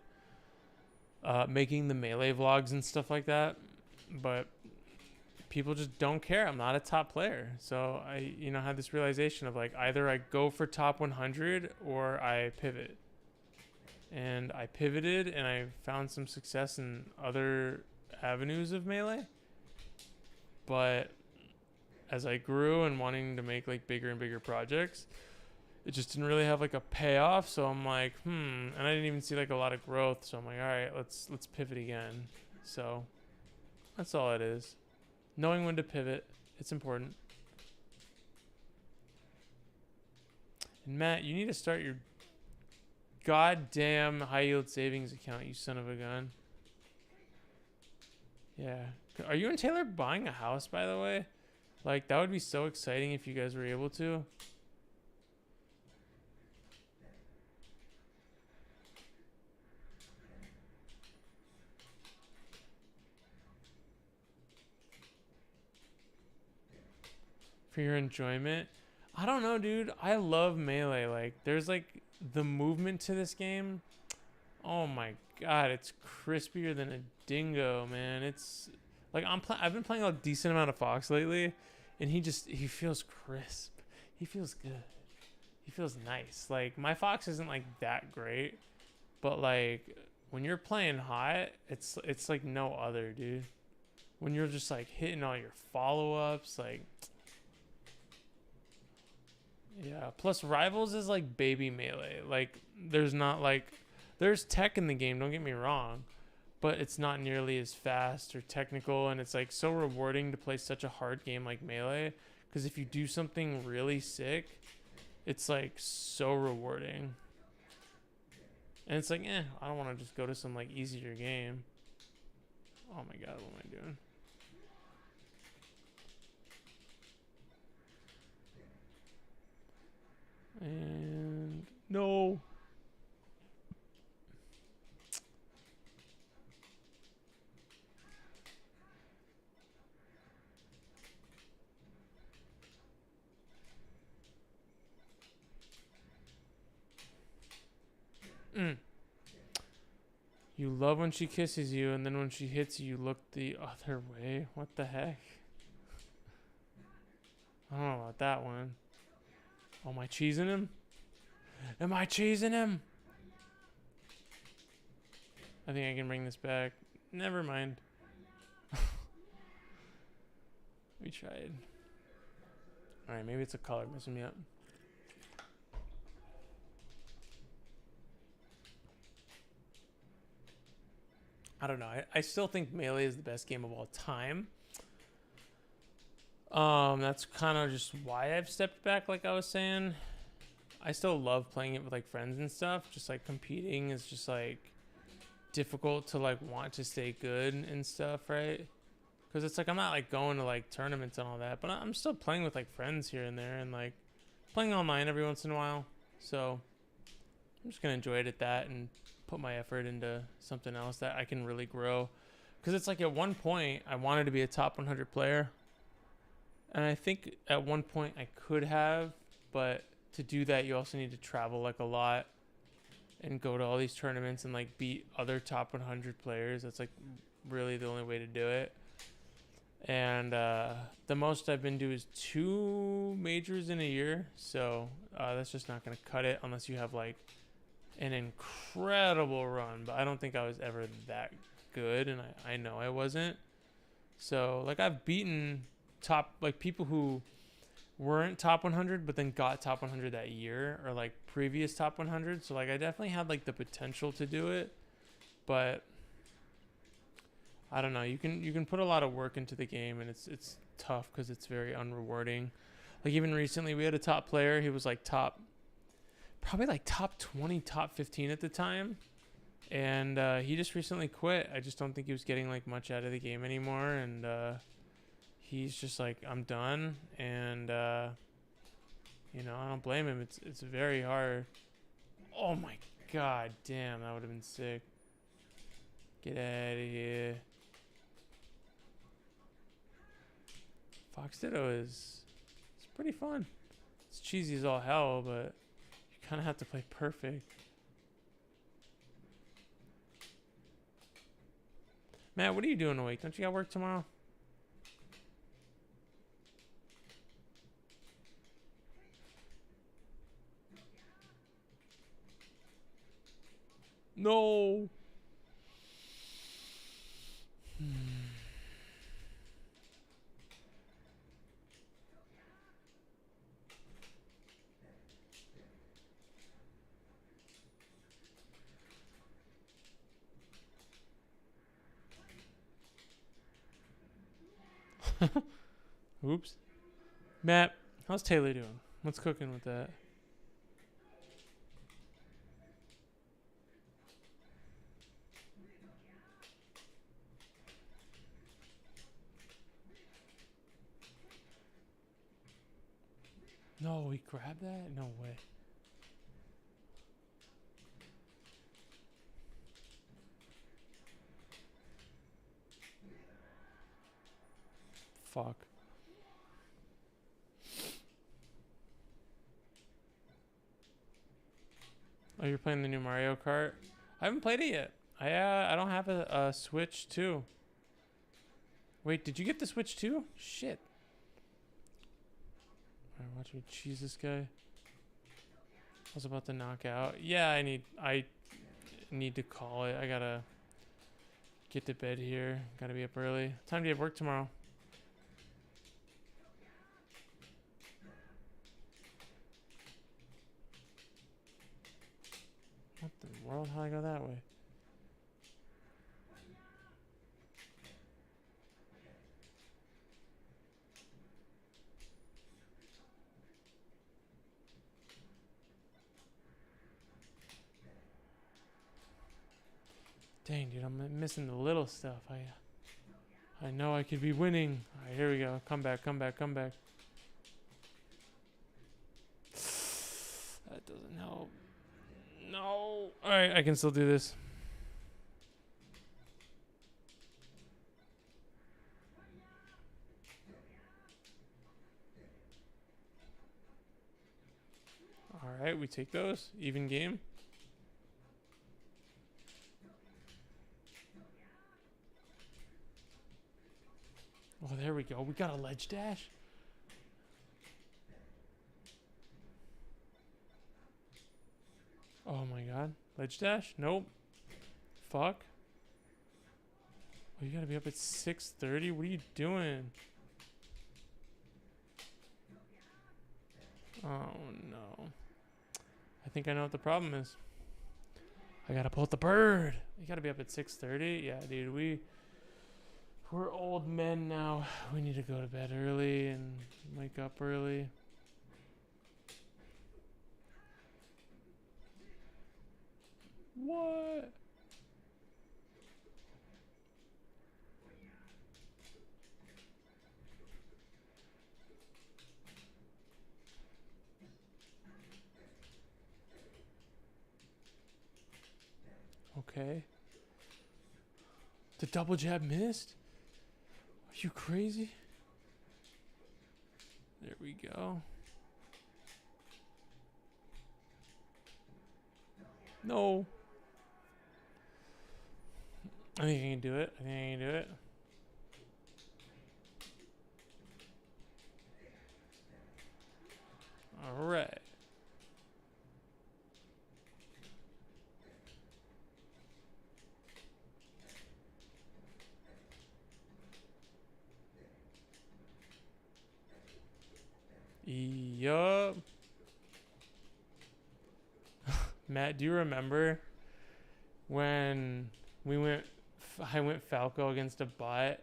making the Melee vlogs and stuff like that. But people just don't care. I'm not a top player. So I, had this realization of like, either I go for top 100 or I pivot. And I pivoted and I found some success in other avenues of Melee. But as I grew and wanting to make like bigger and bigger projects, it just didn't really have like a payoff. So I'm like, and I didn't even see like a lot of growth. So I'm like, all right, let's pivot again. So that's all it is. Knowing when to pivot, it's important. And Matt, you need to start your goddamn high yield savings account, you son of a gun. Yeah. Are you and Taylor buying a house, by the way? Like, that would be so exciting if you guys were able to. For your enjoyment. I don't know, dude. I love Melee. Like, there's like the movement to this game. Oh my god, it's crispier than a dingo, man. It's like I've been playing a decent amount of Fox lately, and he feels crisp. He feels good. He feels nice. Like, my Fox isn't like that great, but like when you're playing hot, it's like no other, dude. When you're just like hitting all your follow-ups, like, yeah. Plus, Rivals is like baby Melee. Like, there's tech in the game, don't get me wrong, but it's not nearly as fast or technical, and it's like so rewarding to play such a hard game like Melee, because if you do something really sick, it's like so rewarding. And it's like, I don't want to just go to some like easier game. Oh my god, what am I doing? And no. You love when she kisses you, and then when she hits you, you look the other way. What the heck? I don't know about that one. Oh, am I cheesing him? Am I cheesing him? I think I can bring this back. Never mind. We tried. Alright, maybe it's a color messing me up. I don't know. I still think Melee is the best game of all time. That's kind of just why I've stepped back, like I was saying. I still love playing it with like friends and stuff. Just like competing is just like difficult to like want to stay good and stuff, right? Because it's like I'm not like going to like tournaments and all that, but I'm still playing with like friends here and there, and like playing online every once in a while. So I'm just gonna enjoy it at that and put my effort into something else that I can really grow. Because it's like at one point I wanted to be a top 100 player, and I think at one point I could have, but to do that you also need to travel like a lot and go to all these tournaments and like beat other top 100 players. That's like really the only way to do it. And the most I've been to is 2 majors in a year, so that's just not gonna cut it unless you have like an incredible run. But I don't think I was ever that good, and I know I wasn't. So like I've beaten top, like, people who weren't top 100 but then got top 100 that year, or like previous top 100. So like I definitely had like the potential to do it, but I don't know. You can put a lot of work into the game, and it's tough because it's very unrewarding. Like even recently we had a top player. He was like probably like top 20, top 15 at the time, and he just recently quit. I just don't think he was getting like much out of the game anymore, and he's just like, I'm done. And I don't blame him. It's very hard. Oh my god damn, that would have been sick. Get out of here. Fox Ditto is it's pretty fun. It's cheesy as all hell, but you kind of have to play perfect. Matt, what are you doing awake? Don't you got work tomorrow? No. Oops. Matt, how's Taylor doing? What's cooking with that? No, he grabbed that? No way. Fuck. Oh, you're playing the new Mario Kart? I haven't played it yet. I don't have a Switch 2. Wait, did you get the Switch 2? Shit. Alright, watch me cheese this guy. I was about to knock out. Yeah, I need to call it. I gotta get to bed here. Gotta be up early. What time do you have work tomorrow? What the world? How'd I go that way? Dang, dude, I'm missing the little stuff. I know I could be winning. All right, here we go. Come back, come back, come back. That doesn't help. No. All right, I can still do this. All right, we take those. Even game. Oh, there we go. We got a ledge dash. Oh my god. Ledge dash? Nope. Fuck. Oh, you gotta be up at 6:30? What are you doing? Oh no. I think I know what the problem is. I gotta pull the bird. You gotta be up at 6:30? Yeah, dude. We're old men now. We need to go to bed early and wake up early. What? Okay. The double jab missed? Are you crazy? There we go. No. I think I can do it. I think I can do it. All right. Yup. Matt, do you remember when I went Falco against a bot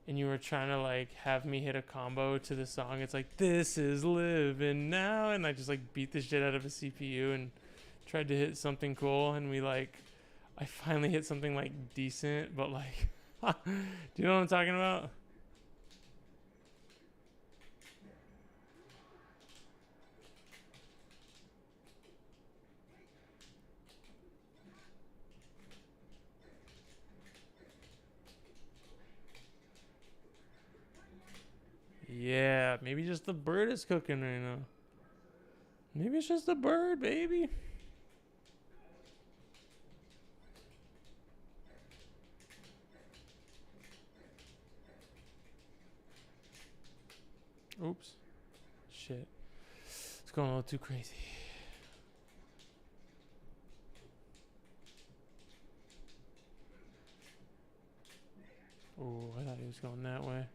and you were trying to like have me hit a combo to the song? It's like, this is living now. And I just like beat the shit out of a CPU and tried to hit something cool. And I finally hit something like decent, but like, do you know what I'm talking about? crap. Maybe just the bird is cooking right now. Maybe it's just the bird, baby. Oops. Shit. It's going a little too crazy. Oh, I thought he was going that way.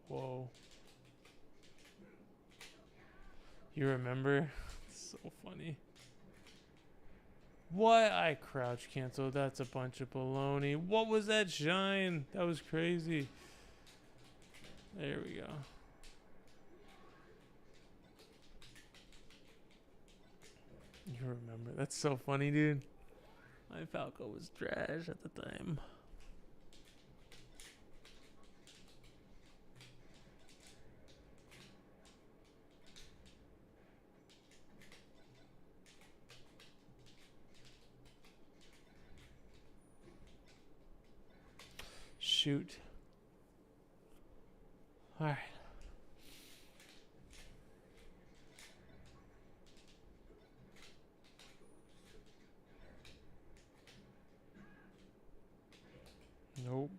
Whoa. You remember? It's so funny. What? I crouch canceled. That's a bunch of baloney. What was that shine? That was crazy. There we go. You remember? That's so funny, dude. My Falco was trash at the time. Shoot. All right. Nope.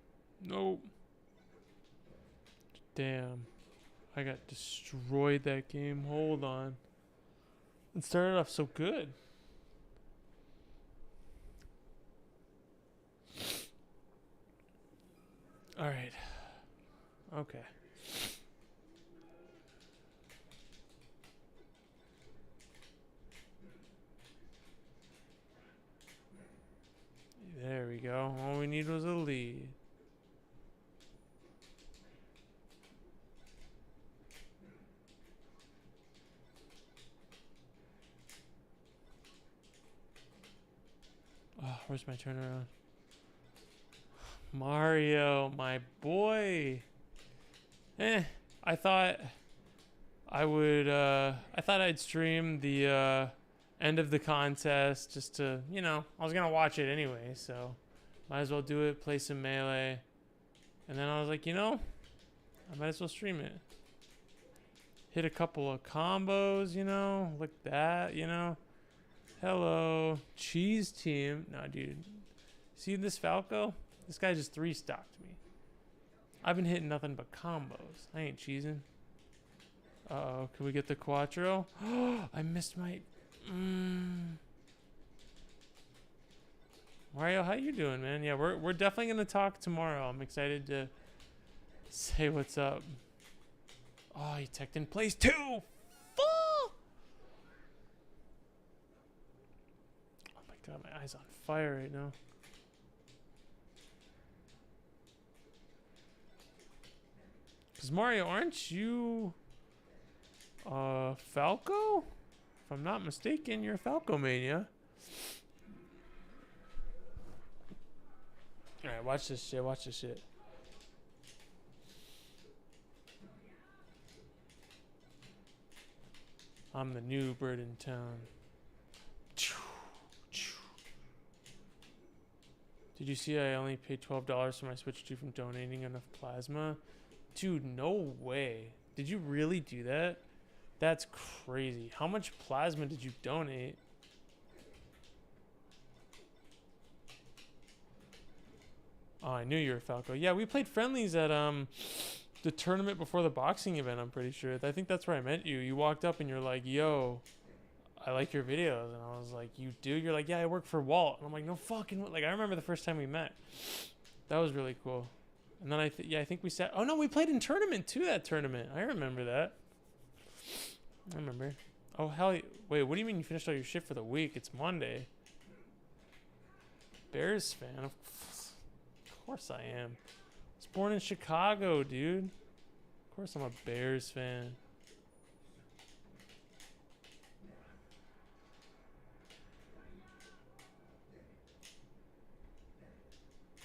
Nope. Damn. I got destroyed that game. Hold on. It started off so good. All right. Okay. There we go. All we need was a lead. Oh, where's my turnaround? Mario, my boy. I thought I'd stream the end of the contest just to, I was gonna watch it anyway, so might as well do it, play some Melee. And then I was like, I might as well stream it. Hit a couple of combos, like that, Hello, cheese team. Nah, dude. See this Falco? This guy just 3-stocked me. I've been hitting nothing but combos. I ain't cheesing. Uh-oh, can we get the Quattro? I missed my... Mario, how you doing, man? Yeah, we're definitely going to talk tomorrow. I'm excited to say what's up. Oh, he teched in place 2! Fuck! Oh my god, my eye's on fire right now. Because Mario, aren't you Falco? If I'm not mistaken, you're Falco Mania. Alright, watch this shit, watch this shit. I'm the new bird in town. Did you see I only paid $12 for my Switch 2 from donating enough plasma? Dude, no way. Did you really do that? That's crazy. How much plasma did you donate? Oh, I knew you were Falco. Yeah, we played friendlies at the tournament before the boxing event, I'm pretty sure. I think that's where I met you. You walked up and you're like, yo, I like your videos. And I was like, you do? You're like, yeah, I work for Walt. And I'm like, no fucking... Like, I remember the first time we met. That was really cool. And then I think we sat... Oh, no, we played in tournament, too, that tournament. I remember that. I remember. Oh, hell... Wait, what do you mean you finished all your shit for the week? It's Monday. Bears fan? Of course I am. I was born in Chicago, dude. Of course I'm a Bears fan.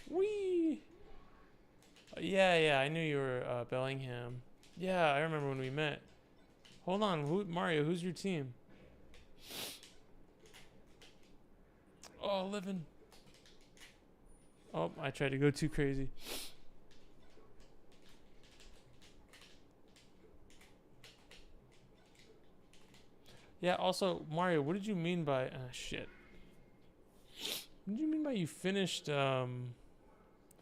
Whee! Yeah, I knew you were Bellingham. Yeah, I remember when we met. Hold on, Mario, who's your team? Oh, living. Oh, I tried to go too crazy. Yeah, also, Mario, what did you mean by shit? What did you mean by you finished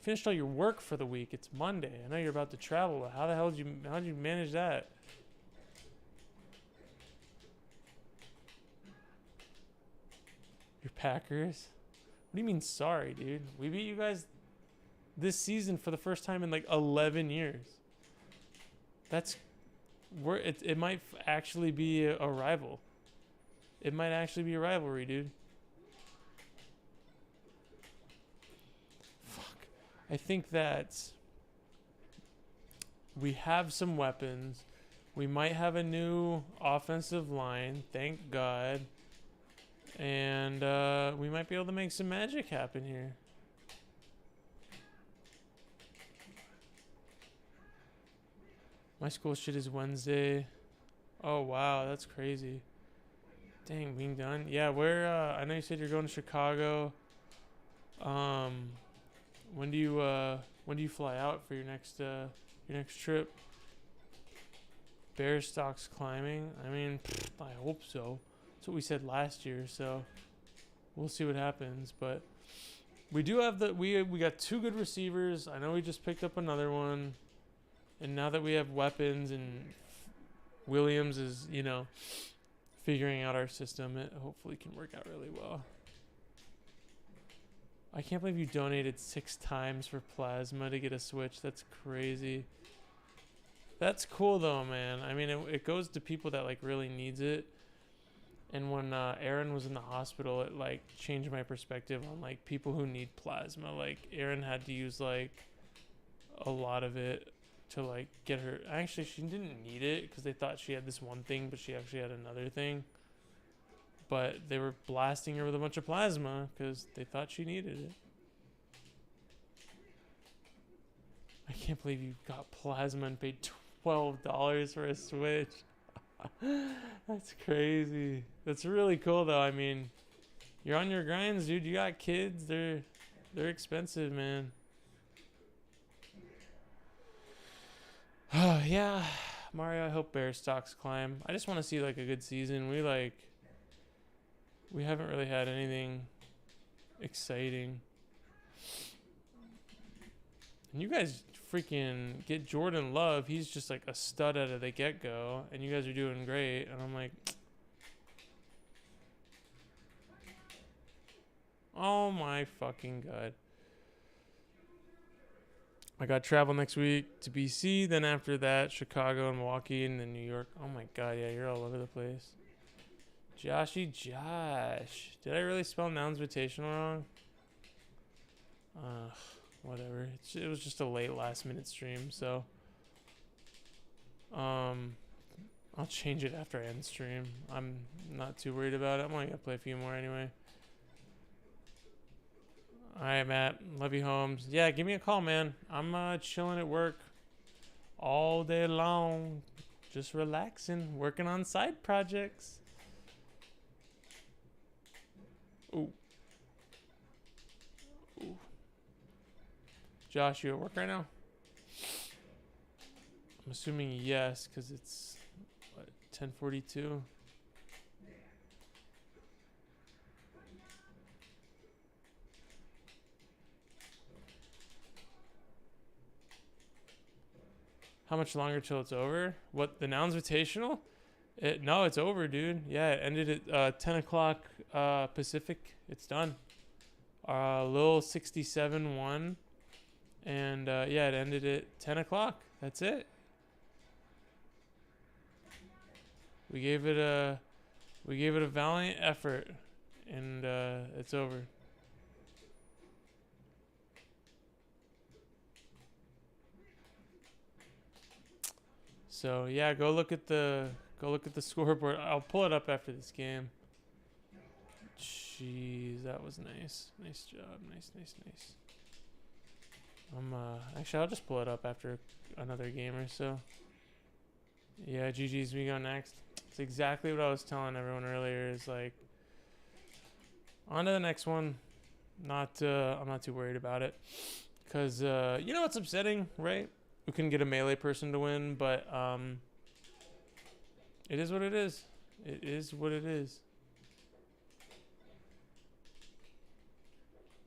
finished all your work for the week? It's Monday. I know you're about to travel. How the hell did you manage that? Your Packers? What do you mean sorry, dude? We beat you guys this season for the first time in like 11 years. That's it might actually be a rival. It might actually be a rivalry, dude. Fuck. I think that we have some weapons. We might have a new offensive line, thank God. And we might be able to make some magic happen here. My school shit is Wednesday. Oh, wow, that's crazy. Dang, being done. Yeah, I know you said you're going to Chicago. When do you fly out for your next trip? Bear stocks climbing. I mean, I hope so. That's what we said last year, so we'll see what happens. But we do have we got 2 good receivers. I know we just picked up another one, and now that we have weapons and Williams is figuring out our system, it hopefully can work out really well. I can't believe you donated 6 times for plasma to get a Switch. That's crazy. That's cool though, man. I mean, it goes to people that like really needs it. And when Aaron was in the hospital, it like changed my perspective on like people who need plasma. Like Aaron had to use like a lot of it to like get her. Actually, she didn't need it because they thought she had this one thing, but she actually had another thing. But they were blasting her with a bunch of plasma because they thought she needed it. I can't believe you got plasma and paid $12 for a Switch. That's crazy. That's really cool though. I mean, you're on your grinds, dude. You got kids. They're expensive, man. Oh yeah, Mario. I hope bear stocks climb. I just want to see like a good season. We haven't really had anything exciting. And you guys freaking get Jordan Love. He's just like a stud out of the get-go. And you guys are doing great. And I'm like, oh my fucking God. I got travel next week to BC. Then after that, Chicago and Milwaukee and then New York. Oh my God, yeah, you're all over the place. Joshy Josh. Did I really spell NounsVitational wrong? Whatever. It was just a late last minute stream, so I'll change it after I end stream. I'm not too worried about it. I'm only gonna play a few more anyway. Alright, Matt. Love you, Holmes. Yeah, give me a call, man. I'm chilling at work all day long. Just relaxing, working on side projects. Ooh. Ooh. Josh, you at work right now? I'm assuming yes, because it's, what, 10:42? How much longer till it's over? What, the NounsVitational? No, it's over, dude. Yeah, it ended at 10 o'clock Pacific. It's done. Lil 67 won. And yeah, it ended at 10 o'clock. That's it. We gave it a valiant effort, and it's over. So yeah, go look at the scoreboard. I'll pull it up after this game. Jeez, that was nice. Nice job. Nice. Actually, I'll just pull it up after another game or so. Yeah, GG's, we go next. It's exactly what I was telling everyone earlier. Is like, on to the next one. I'm not too worried about it, cause you know what's upsetting, right? We couldn't get a melee person to win, but it is what it is. It is what it is.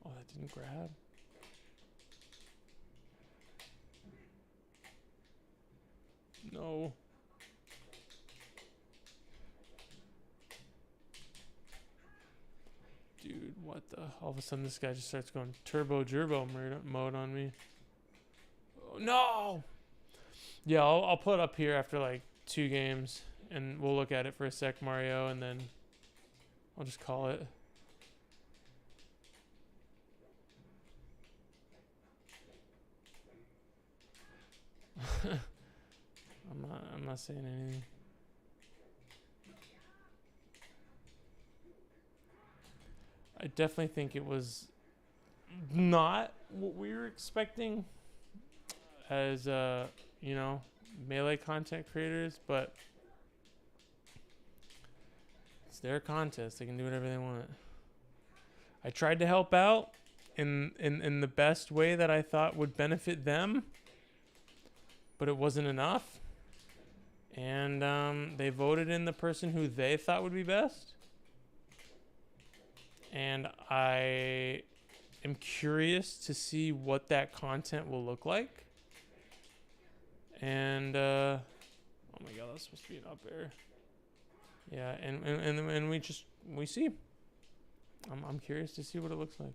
Oh, that didn't grab. No. Dude, what the? All of a sudden, this guy just starts going turbo mode on me. Oh, no! Yeah, I'll put it up here after like 2 games, and we'll look at it for a sec, Mario, and then I'll just call it. I'm not saying anything. I definitely think it was not what we were expecting as you know, melee content creators, but it's their contest. They can do whatever they want. I tried to help out in the best way that I thought would benefit them, but it wasn't enough. And they voted in the person who they thought would be best. And I am curious to see what that content will look like. And oh my god, that's supposed to be an up air. Yeah, and we see. I'm curious to see what it looks like.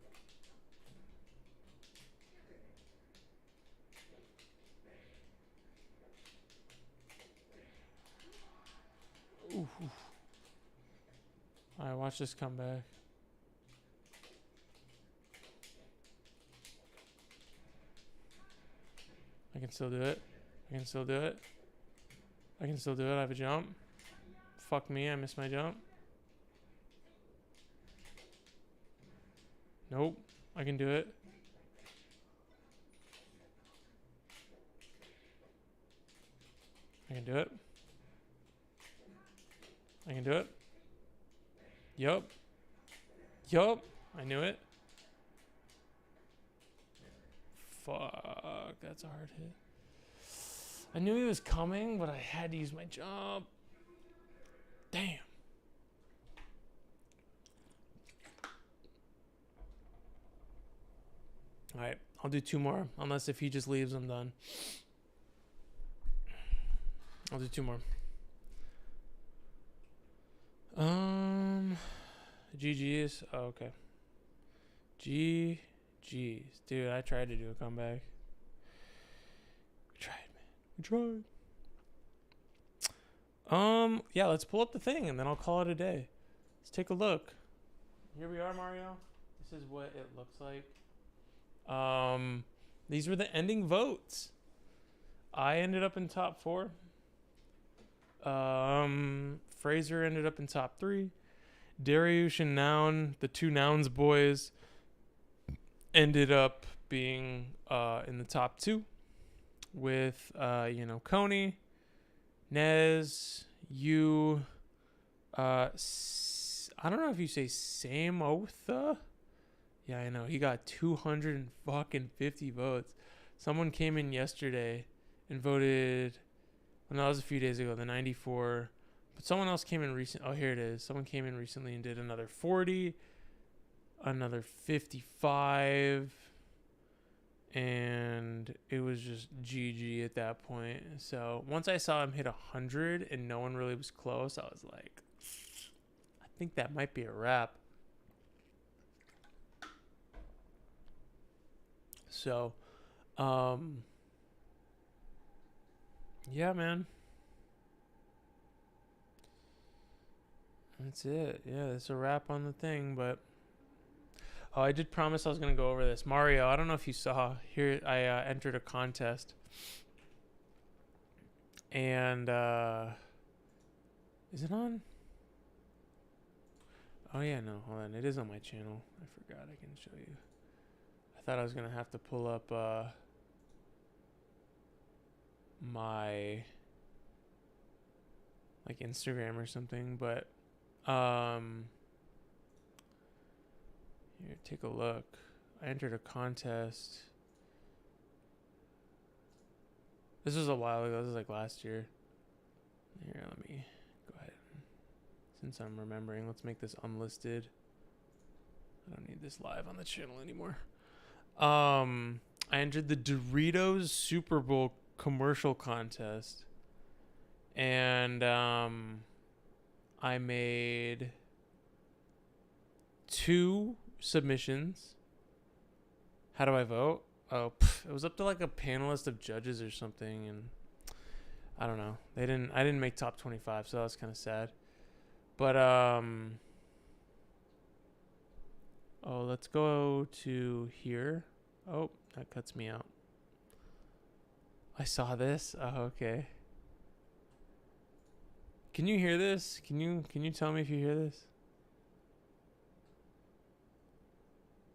Oof, oof. All right, watch this come back. I can still do it. I can still do it. I can still do it. I have a jump. Fuck me, I missed my jump. Nope. I can do it. I can do it. I can do it. Yup. Yup. I knew it. Fuck. That's a hard hit. I knew he was coming, but I had to use my jump. Damn. Alright. I'll do 2 more. Unless if he just leaves, I'm done. I'll do 2 more. GG's. Oh, okay. GG's. Dude, I tried to do a comeback. We tried, man. We tried. Yeah, let's pull up the thing and then I'll call it a day. Let's take a look. Here we are, Mario. This is what it looks like. These were the ending votes. I ended up in top 4. Fraser ended up in top 3. Dariush and Noun, the 2 Nouns boys, ended up being in the top 2 with Coney, Nez, you, I don't know if you say Samotha. Yeah, I know. He got 250 votes. Someone came in yesterday and voted. Well, no, that was a few days ago. The 94. But someone else came in recent. Oh, here it is. Someone came in recently and did another 40, another 55, and it was just GG at that point. So once I saw him hit 100 and no one really was close, I was like, I think that might be a wrap. So, yeah, man. That's it. Yeah, that's a wrap on the thing, but oh, I did promise I was going to go over this. Mario, I don't know if you saw. Here, I entered a contest. And, is it on? Oh, yeah, no, hold on. It is on my channel. I forgot I can show you. I thought I was going to have to pull up, my, like, Instagram or something, but, here, take a look. I entered a contest. This was a while ago. This was like last year. Here, let me go ahead. Since I'm remembering, let's make this unlisted. I don't need this live on the channel anymore. I entered the Doritos Super Bowl commercial contest, and I made 2 submissions. How do I vote? Oh, it was up to like a panelist of judges or something, and I don't know. I didn't make top 25, so that was kind of sad. But oh, let's go to here. Oh, that cuts me out. I saw this. Oh, okay. Can you hear this? Can you tell me if you hear this?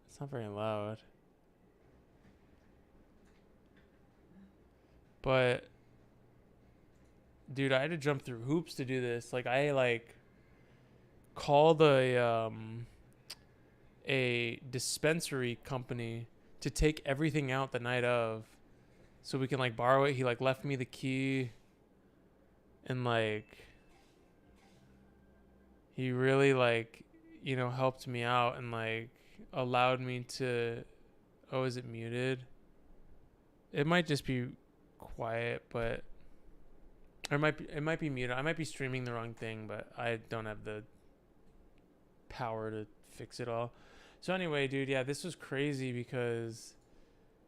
It's not very loud. But dude, I had to jump through hoops to do this. Like I called a dispensary company to take everything out the night of so we can like borrow it. He like left me the key, and like he really like, you know, helped me out and like allowed me to. Oh, is it muted? It might just be quiet, but or it might be muted. I might be streaming the wrong thing, but I don't have the power to fix it all. So anyway, dude, yeah, this was crazy because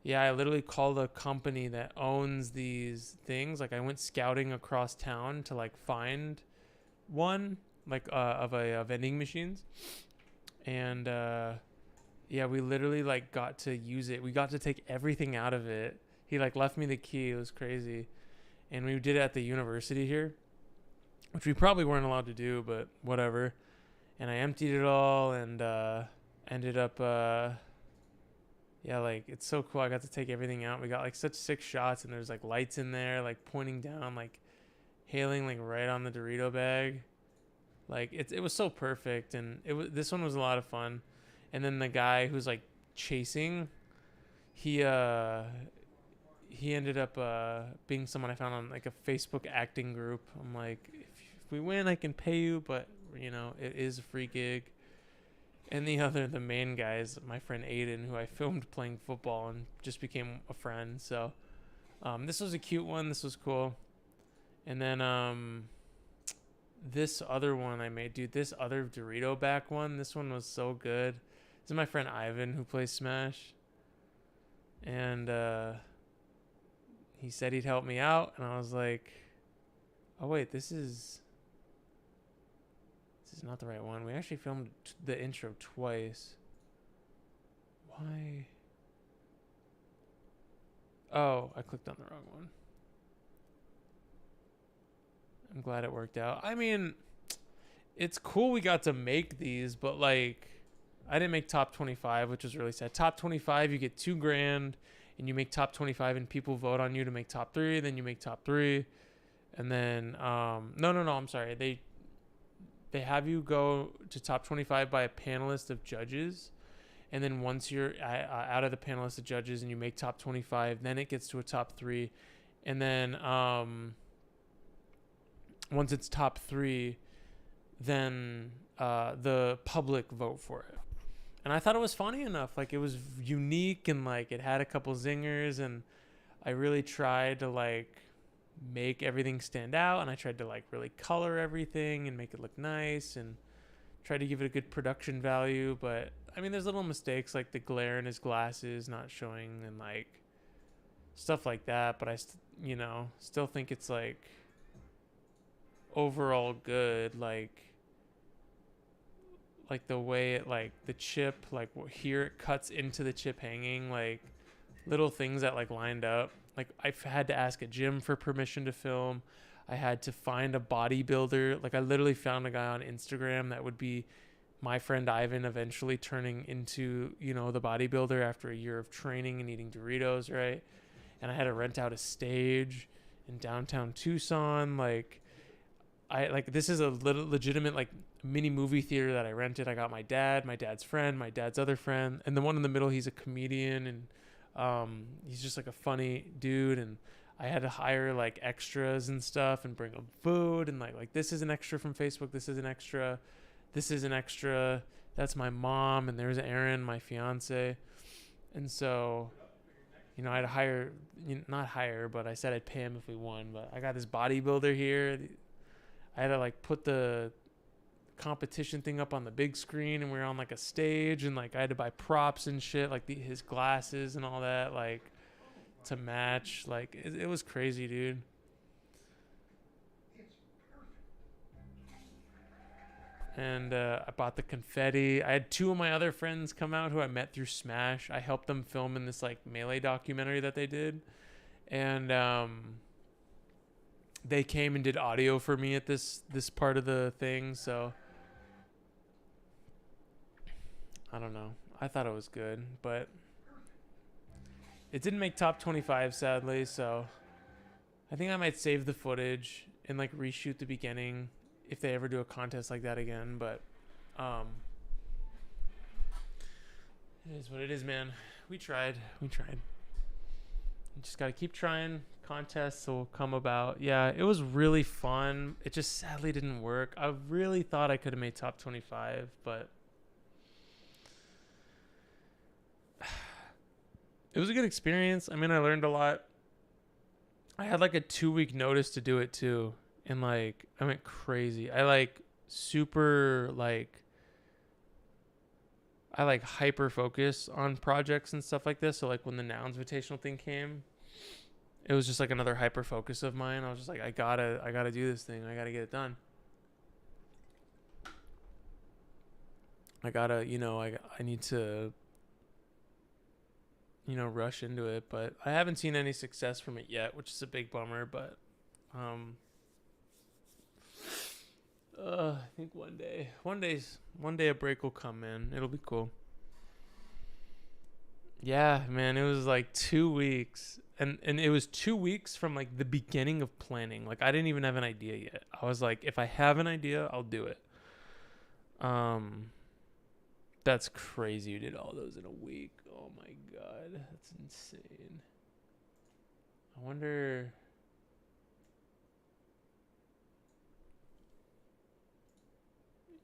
yeah, I literally called a company that owns these things. Like I went scouting across town to like find one like of a vending machines, and yeah, we literally like got to use it. We got to take everything out of it. He like left me the key. It was crazy. And we did it at the university here, which we probably weren't allowed to do, but whatever. And I emptied it all and ended up yeah, like it's so cool. I got to take everything out. We got like such sick shots, and there's like lights in there like pointing down, like hailing like right on the Dorito bag. Like it was so perfect, and this one was a lot of fun. And then the guy who's like chasing, he ended up being someone I found on like a Facebook acting group. I'm like, if we win, I can pay you, but you know, it is a free gig. And the main guy is my friend Aiden, who I filmed playing football and just became a friend. So this was a cute one. This was cool. And then this other one I made, dude, this other Dorito back one, this one was so good. This is my friend Ivan who plays Smash. And he said he'd help me out, and I was like, oh wait, this is not the right one. We actually filmed the intro twice. Why? Oh, I clicked on the wrong one. I'm glad it worked out. I mean, it's cool we got to make these, but like I didn't make top 25, which was really sad. Top 25, you get $2,000, and you make top 25 and people vote on you to make top 3, then you make top 3. And then no, I'm sorry. They have you go to top 25 by a panelist of judges, and then once you're out of the panelist of judges and you make top 25, then it gets to a top 3. And then once it's top 3, then the public vote for it. And I thought it was funny enough. Like, it was unique, and like it had a couple zingers, and I really tried to like make everything stand out, and I tried to like really color everything and make it look nice and try to give it a good production value. But I mean, there's little mistakes like the glare in his glasses not showing and like stuff like that. But I still think it's like overall good. Like the way it, like the chip, like here it cuts into the chip hanging, like little things that like lined up. Like I've had to ask a gym for permission to film. I had to find a bodybuilder. Like I literally found a guy on Instagram that would be my friend Ivan eventually turning into, you know, the bodybuilder after a year of training and eating Doritos, right? And I had to rent out a stage in downtown Tucson. This is a legitimate like mini movie theater that I rented. I got my dad's friend, my dad's other friend, and the one in the middle, he's a comedian, and he's just like a funny dude. And I had to hire like extras and stuff and bring them food and like this is an extra from Facebook. This is an extra. This is an extra. That's my mom, and there's Erin, my fiance. And so, I had to hire, not hire, but I said I'd pay him if we won. But I got this bodybuilder here. I had to like put the competition thing up on the big screen, and we were on like a stage, and like I had to buy props and shit, like his glasses and all that, like to match. Like it was crazy, dude. And I bought the confetti. I had two of my other friends come out who I met through Smash. I helped them film in this like Melee documentary that they did, and they came and did audio for me at this part of the thing. So I don't know. I thought it was good, but it didn't make top 25, sadly. So I think I might save the footage and like reshoot the beginning if they ever do a contest like that again. But it is what it is, man. We tried. You just got to keep trying. Contests will come about. Yeah, it was really fun. It just sadly didn't work. I really thought I could have made top 25, but it was a good experience. I mean, I learned a lot. I had like a 2-week notice to do it too. And like, I went crazy. I like super like, I like hyper focus on projects and stuff like this. So like when the Nouns Invitational thing came, it was just like another hyper focus of mine. I was just like, I gotta do this thing. I gotta get it done. I gotta, I need to, rush into it. But I haven't seen any success from it yet, which is a big bummer. But, I think one day a break will come, man. It'll be cool. Yeah, man, it was like 2 weeks. And it was 2 weeks from like the beginning of planning. Like I didn't even have an idea yet. I was like, if I have an idea, I'll do it. That's crazy. You did all those in a week. Oh my god, that's insane. I wonder.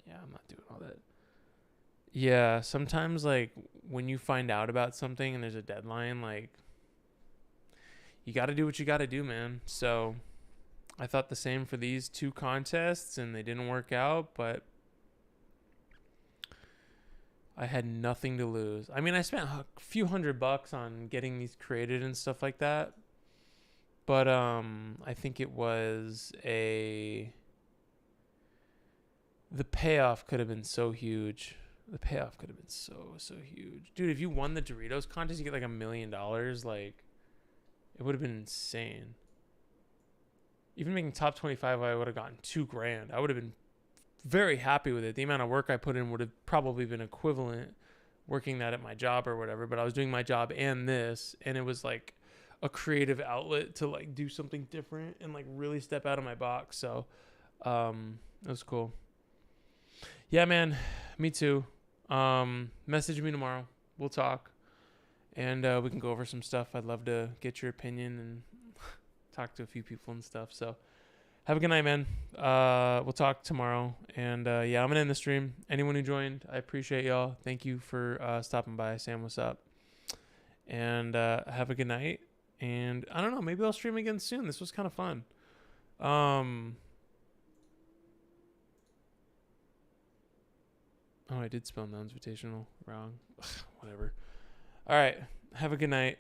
Yeah, I'm not doing all that. Yeah, sometimes like when you find out about something and there's a deadline, like you got to do what you got to do, man. So I thought the same for these 2 contests and they didn't work out, but I had nothing to lose. I mean, I spent a few $100 on getting these created and stuff like that. But I think it was the payoff could have been so huge. The payoff could have been so huge. Dude, if you won the Doritos contest, you get like $1 million. Like, it would have been insane. Even making top 25, I would have gotten $2,000. I would have been very happy with it. The amount of work I put in would have probably been equivalent working that at my job or whatever. But I was doing my job and this, and it was like a creative outlet to like do something different and like really step out of my box. So it was cool. Yeah, man, me too. Message me tomorrow. We'll talk. And we can go over some stuff. I'd love to get your opinion and talk to a few people and stuff. So have a good night, man. We'll talk tomorrow. And yeah, I'm going to end the stream. Anyone who joined, I appreciate y'all. Thank you for stopping by. Sam, what's up? And have a good night. And I don't know, maybe I'll stream again soon. This was kind of fun. Oh, I did spell Nouns Invitational wrong. Whatever. All right. Have a good night.